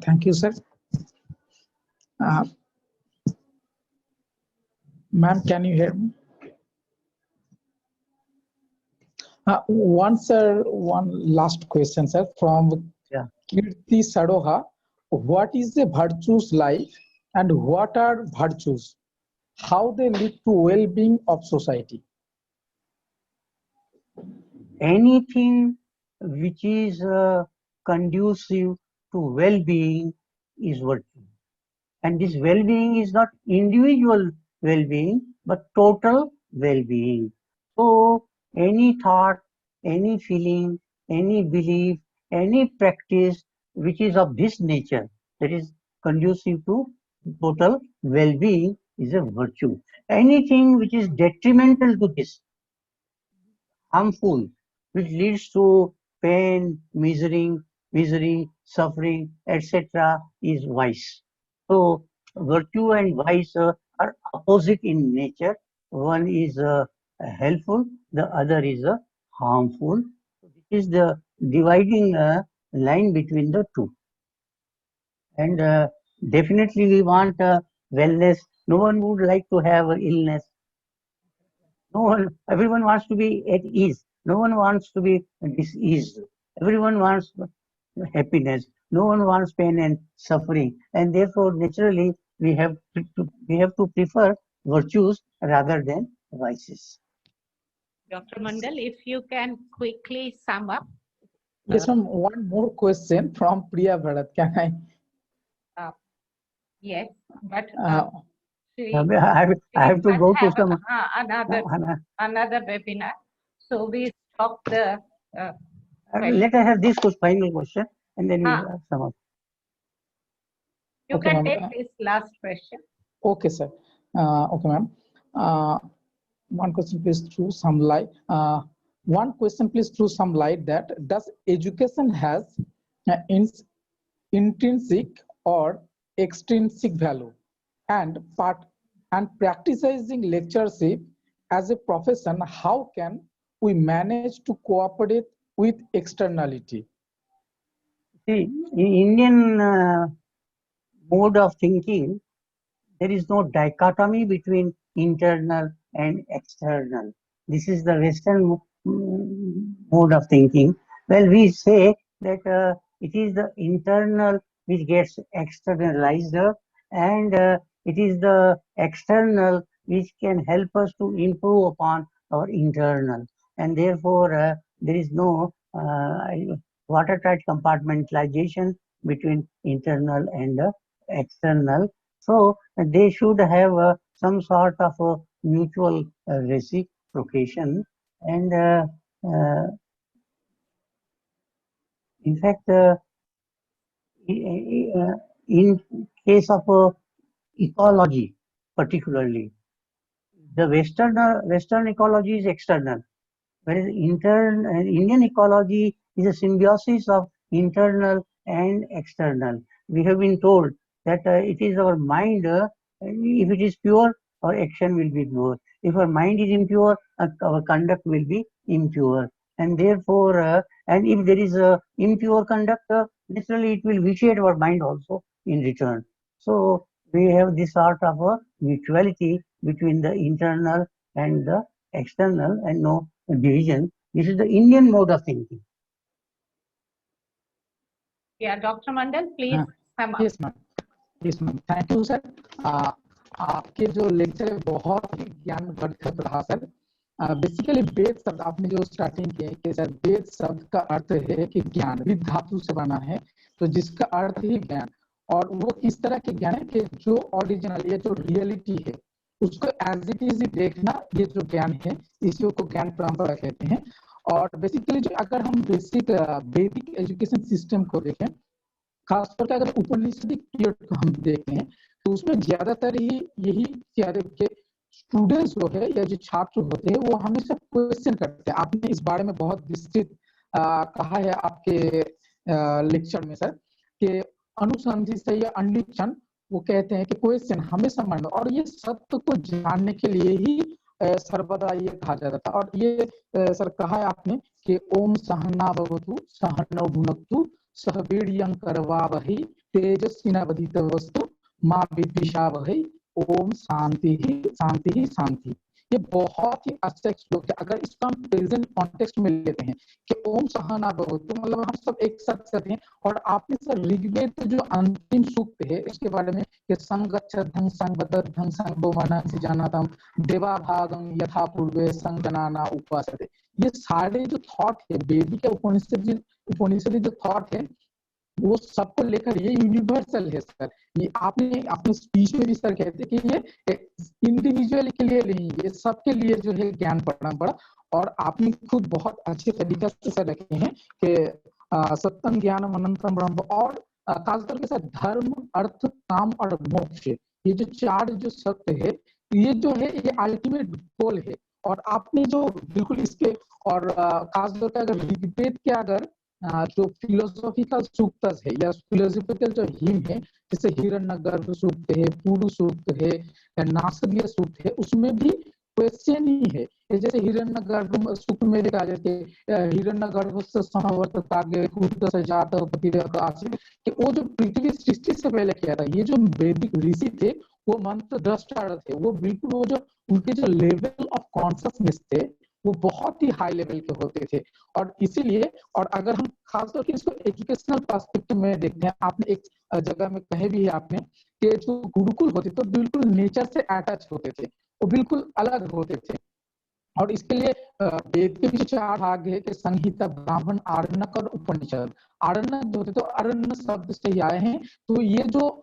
Thank you, sir. Ma'am, can you hear me? One last question, sir, from Kirti Sadoha. What is the virtues life and what are virtues? How they lead to well-being of society? Anything which is conducive to well-being is virtue. And this well-being is not individual well-being, but total well-being. So any thought, any feeling, any belief, any practice which is of this nature, that is conducive to total well-being, is a virtue. Anything which is detrimental to this, harmful, which leads to pain, misery, suffering, etc., is vice. So virtue and vice are opposite in nature. One is helpful, the other is harmful. This is the dividing line between the two. And definitely we want wellness. No one would like to have illness. No one, everyone wants to be at ease. No one wants to be diseased. Everyone wants happiness. No one wants pain and suffering. And therefore, naturally, we have to prefer virtues rather than vices. Dr. Mandal, if you can quickly sum up. Yes, ma'am. One more question from Priya Bharat. Can I? Yes, but I have to go to some another webinar. So we stop the. Let us have this final question, and then we have some of. You can take this last question. Okay, sir. Okay, ma'am. One question, please, throw some light. One question, please, throw some light. That does education has intrinsic or extrinsic value, and practicing lectureship as a profession, how can we manage to cooperate with externality? See, in Indian mode of thinking, there is no dichotomy between internal and external. This is the Western mode of thinking. Well, we say that it is the internal which gets externalized, and it is the external which can help us to improve upon our internal. And therefore, there is no watertight compartmentalization between internal and external. So they should have some sort of a mutual reciprocation. And in fact, in case of ecology, particularly, the Western ecology is external, whereas Indian ecology is a symbiosis of internal and external. We have been told that it is our mind, if it is pure, our action will be pure. If our mind is impure, our conduct will be impure. And therefore, and if there is a impure conduct, naturally it will vitiate our mind also in return. So we have this sort of a mutuality between the internal and the external, and no division. This is the Indian mode of thinking. Yeah, Dr. Mandal, please come up. Yes, ma'am. Yes, ma'am. Thank you, sir. आपके जो lecture है बहुत ही ज्ञानवर्धक रहा sir. Basically वेद शब्द आपने जो starting किया कि सर वेद शब्द का अर्थ है कि ज्ञान, विद धातु से बना है, तो जिसका अर्थ ही ज्ञान. और वो किस तरह के ज्ञान है कि जो ओरिजिनल, ये जो रियलिटी है उसको एज इट इज देखना, ये जो ज्ञान है इसी को ज्ञान परंपरा कहते हैं. और बेसिकली जो अगर हम बेसिक वैदिक एजुकेशन सिस्टम को देखें, खासतौर पर अगर उपनिषदिक पीरियड को हम देखें, तो उसमें ज्यादातर ही यही के स्टूडेंट्स जो है या जो छात्र होते हैं वो हमेशा क्वेश्चन करते हैं. आपने इस बारे में बहुत विस्तृत कहा है आपके लेक्चर में सर कि अनुसंधि से या अन्वीक्षण, वो कहते हैं कि क्वेश्चन हमेशा मन में, और ये सत्य को जानने के लिए ही सर्वदा ये कहा जाता था. और ये सर कहा है आपने कि ओम सहना भवतु सहनौ भुनक्तु सह वीर्यं करवावहै तेजस्विनावधीतमस्तु मा विद्विषावहै ओम शांति ही शांति ही शांति. ये बहुत ही अच्छा श्लोक है. अगर इसका हम प्रेजेंट कॉन्टेक्स्ट में लेते हैं कि ओम सहना भवतु, मतलब हम सब एक साथ करते हैं. और आपने सर ऋग्वेद जो अंतिम सूक्त है इसके बारे में कि संगच्छद्धं संवदद्धं संभवमनसि जानातं देवा भागं यथा पूर्वे संजनाना उपासते. ये सारे जो थॉट है वैदिक उपनिषद जो थॉट है वो सबको लेकर ये यूनिवर्सल है सर. ये आपने अपने स्पीच में भी सर कहते कि ये इंडिविजुअल के लिए नहीं, ये सबके लिए जो है ज्ञान परंपरा. और आपने खुद बहुत अच्छे तरीके से सर रखे हैं कि सत्यम ज्ञानम अनंतम ब्रह्म, और खासतौर के साथ धर्म अर्थ काम और मोक्ष, ये जो चार जो सत्य है ये जो है ये अल्टीमेट गोल है. और आपने जो बिल्कुल इसके और खासतौर पर अगर ऋग्वेद के अगर जो फिलोसॉफिकल सूक्त है या फिलोसॉफिकल जो हिम है, जैसे हिरण्यगर्भ सूक्त है, पुरु सूक्त है या नासदीय सूक्त है, उसमें भी क्वेश्चन ही है. जैसे हिरण्यगर्भ सूक्त में देखा जाए हिरण्यगर्भ से समवर्ततागे कुट से जात पतिरेव आसीत, कि वो जो पृथ्वी सृष्टि से पहले किया था, ये जो वैदिक ऋषि थे वो मंत्र दृष्टा थे, वो बिल्कुल वो जो उनके जो लेवल ऑफ कॉन्शियसनेस थे वो बहुत ही हाई लेवल के होते थे. और इसीलिए, और अगर हम खासतौर से इसको एजुकेशनल पर्सपेक्टिव में देखते हैं, आपने एक जगह में कहे भी है आपने कि जो गुरुकुल होते तो बिल्कुल नेचर से अटैच होते थे, वो बिल्कुल अलग होते थे. और इसके लिए वेद के भी चार भाग है कि संहिता, ब्राह्मण, आरण्यक और उपनिषद. आरण्यक होते तो अरण्य शब्द से ही आए हैं. तो ये जो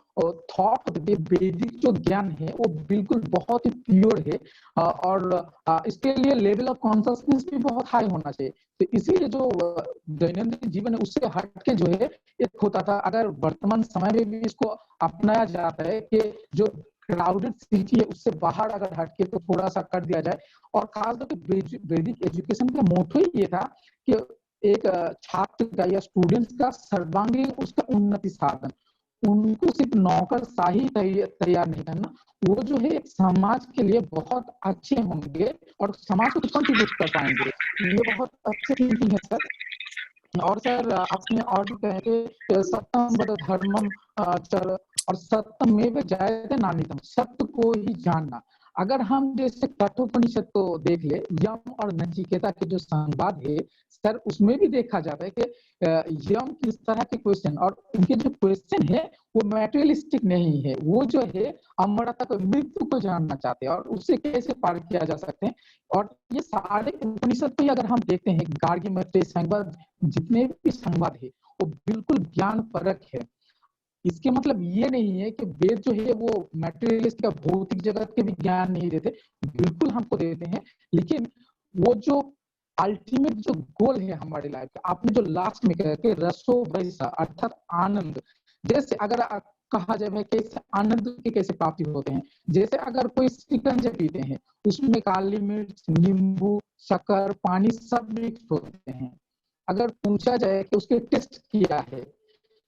थॉट वैदिक जो ज्ञान है वो बिल्कुल बहुत ही प्योर है. और इसके लिए लेवल ऑफ कॉन्शियसनेस भी बहुत हाई होना चाहिए. तो इसीलिए जो दैनंदिन जीवन है उससे हटके जो है एक होता था. अगर वर्तमान समय में भी इसको अपनाया जाता है कि जो क्राउडेड सिटी है उससे बाहर अगर हटके तो थोड़ा सा कर दिया जाए. और खासतौर पर वैदिक एजुकेशन का मोटो ही ये था कि एक छात्र का या स्टूडेंट्स का सर्वांगीण उसका उन्नति साधन, उनको सिर्फ नौकरशाही तैयार नहीं करना, वो जो है समाज के लिए बहुत अच्छे होंगे और समाज को कंट्रीब्यूट कर पाएंगे. ये बहुत अच्छे थिंकिंग है सर. और सर आपने और भी कहे कि सत्यम वद धर्मम चर और सत्यमेव जयते नान्यतम, सत्य को ही जानना. अगर हम जैसे कठोपनिषद को देख ले, यम और नचिकेता के जो संवाद है सर, उसमें भी देखा जाता है कि यम किस तरह के क्वेश्चन, और उनके जो क्वेश्चन है वो मैटेरियलिस्टिक नहीं है, वो जो है अमरता को, मृत्यु को जानना चाहते हैं और उससे कैसे पार किया जा सकते हैं। और ये सारे उपनिषद को अगर हम देखते हैं, गार्गी मैत्रेय संवाद, जितने भी संवाद है वो बिल्कुल ज्ञान परक है। इसके मतलब ये नहीं है कि वेद जो है वो मैटेरियलिस्ट या भौतिक जगत के भी ज्ञान नहीं देते, बिल्कुल हमको देते हैं, लेकिन वो जो अल्टीमेट जो गोल है हमारे लाइफ का, आपने जो लास्ट में कहा कि रसो वैसा अर्थात आनंद, जैसे अगर कहा जाए भाई कैसे आनंद के कैसे प्राप्ति होते हैं, जैसे अगर कोई शिकंजे पीते हैं उसमें काली मिर्च, नींबू, शक्कर, पानी सब मिक्स होते हैं, अगर पूछा जाए कि उसके टेस्ट किया है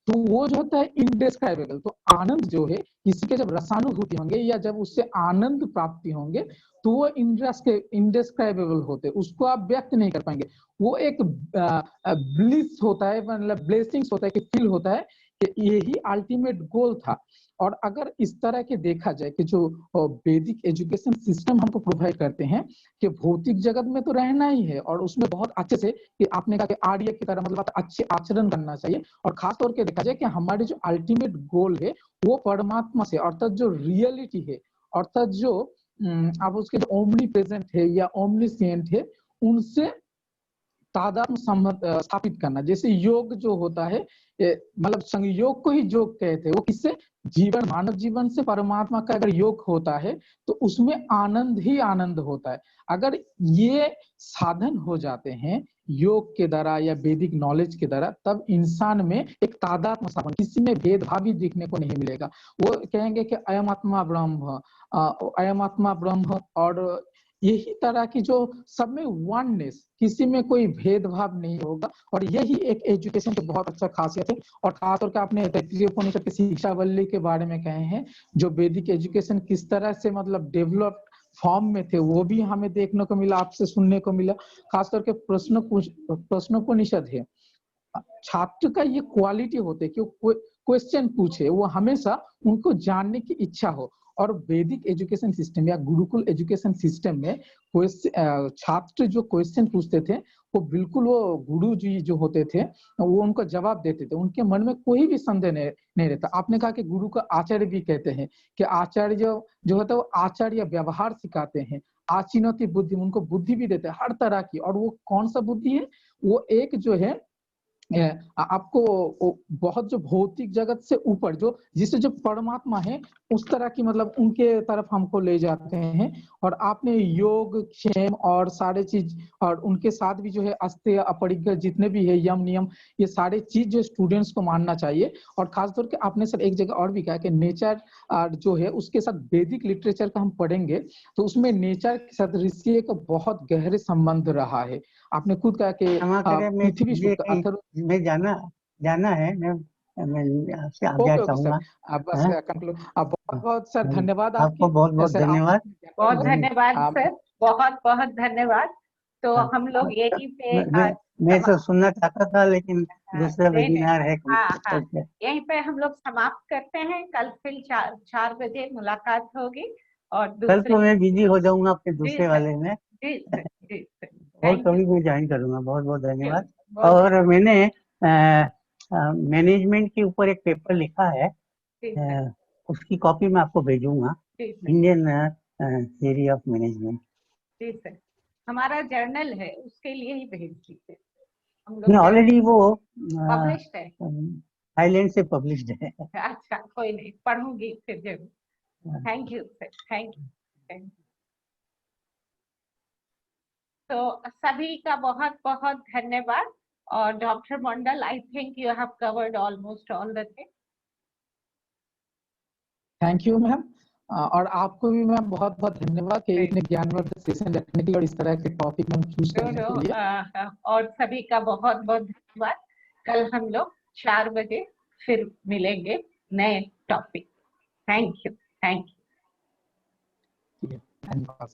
तो वो जो होता है इनडिस्क्राइबेबल। तो आनंद जो है किसी के जब रसानुभूति होंगे या जब उससे आनंद प्राप्ति होंगे तो वो इनडिस्क्राइबेबल होते, उसको आप व्यक्त नहीं कर पाएंगे। वो एक ब्लिस होता है, मतलब ब्लेसिंग्स होता है कि फील होता है कि यही अल्टीमेट गोल था। और अगर इस तरह के देखा जाए कि जो वैदिक एजुकेशन सिस्टम हमको प्रोवाइड करते हैं कि भौतिक जगत में तो रहना ही है और उसमें बहुत अच्छे से, कि आपने कहा कि आर्य की तरह मतलब अच्छे आचरण करना चाहिए, और खास तौर पे देखा जाए कि हमारे जो अल्टीमेट गोल है वो परमात्मा से, अर्थात जो रियलिटी है, अर्थात जो आप उसके जो ओमनी प्रेजेंट है या ओमनीसिएंट है, उनसे तादात्म्य स्थापित करना। जैसे योग जो होता है, मतलब संयोग को ही योग कहते हैं, वो किससे, जीवन, मानव जीवन से परमात्मा का अगर योग होता है तो उसमें आनंद ही आनंद होता है। अगर ये साधन हो जाते हैं योग के द्वारा या वैदिक नॉलेज के द्वारा, तब इंसान में एक तादात्म्य स्थापन, किसी में भेदभाव भी दिखने को नहीं मिलेगा। वो कहेंगे कि अयम आत्मा ब्रह्म, अयम आत्मा ब्रह्म, और यही तरह की जो सब में वननेस, किसी में कोई भेदभाव नहीं होगा। और यही एक एजुकेशन की बहुत अच्छा खासियत है। और खासतौर पर आपने तैत्तिरीय उपनिषद की शिक्षावल्ली के बारे में कहे हैं, जो वैदिक एजुकेशन किस तरह से मतलब डेवलप फॉर्म में थे, वो भी हमें देखने को मिला, आपसे सुनने को मिला। खासतौर के प्रश्नोपनिषद है, छात्र का ये क्वालिटी होते है कि वो क्वेश्चन पूछे, वो हमेशा उनको जानने की इच्छा हो। और वैदिक एजुकेशन सिस्टम या गुरुकुल एजुकेशन सिस्टम में छात्र जो क्वेश्चन पूछते थे वो बिल्कुल वो गुरु जी जो होते थे वो उनको जवाब देते थे, उनके मन में कोई भी संदेह नहीं रहता। आपने कहा कि गुरु को आचार्य भी कहते हैं, कि आचार्य जो होता है वो आचार्य व्यवहार सिखाते हैं, आचिनोति बुद्धि, उनको बुद्धि भी देते हैं हर तरह की। और वो कौन सा बुद्धि है, वो एक जो है आपको बहुत जो भौतिक जगत से ऊपर जो जिससे जो परमात्मा है उस तरह की मतलब उनके तरफ हमको ले जाते हैं। और आपने योग, क्षेम और सारे चीज, और उनके साथ भी जो है अस्त्य अपरिग्रह जितने भी है यम नियम, ये सारे चीज जो स्टूडेंट्स को मानना चाहिए। और खासतौर के आपने सर एक जगह और भी कहा कि नेचर जो है उसके साथ वैदिक लिटरेचर का हम पढ़ेंगे तो उसमें नेचर के साथ ऋषि का बहुत गहरे संबंध रहा है। आपने खुद कहा कि क्षमा करें, पृथ्वी शुक्र मैं जाना है, मैं आपसे आज्ञा ओके ओके सर, चाहूंगा। आप बस हाँ? कंक्लूड। आप बहुत बहुत सर धन्यवाद आपको आपकी बहुत बहुत सर, धन्यवाद। बहुत धन्य- धन्यवाद सर, बहुत बहुत धन्यवाद। तो हाँ, हम लोग यहीं पे मैं तो सुनना चाहता था लेकिन दूसरा नहीं नहीं, वेबिनार है कोई। हाँ हाँ, ओके, यहीं पे हम लोग समाप्त करते हैं। कल फिर 4 बजे मुलाकात होगी और कल दूसरे। तो मैं बिजी हो जाऊंगा आपके जी दूसरे सर, वाले में, जी सर, जी सर, और थैंक यू, कभी मैं ज्वाइन करूंगा। बहुत बहुत धन्यवाद। बहुत और मैंने मैनेजमेंट के ऊपर एक पेपर लिखा है, जी सर, उसकी कॉपी मैं आपको भेजूंगा, जी sir, Indian theory of management. जी सर। हमारा जर्नल है, उसके लिए ही भेज दीजिए, हम नहीं, लोग ऑलरेडी वो पब्लिश्ड है। थाईलैंड से पब्लिश्ड है। अच्छा, कोई नहीं, पढ़ूंगी फिर जरूर। Thank you sir, thank you. तो सभी का बहुत बहुत धन्यवाद। और doctor Mandal, I think you have covered almost all the thing. Thank you ma'am. और आपको भी मैम बहुत बहुत धन्यवाद कि इतने ज्ञानवर्धक सेशन रखने के लिए और इस तरह के टॉपिक में चूज करने के लिए। और सभी का बहुत बहुत धन्यवाद। कल हम लोग 4 बजे फिर मिलेंगे नए topic. Thank you, thank you. धन्यवाद।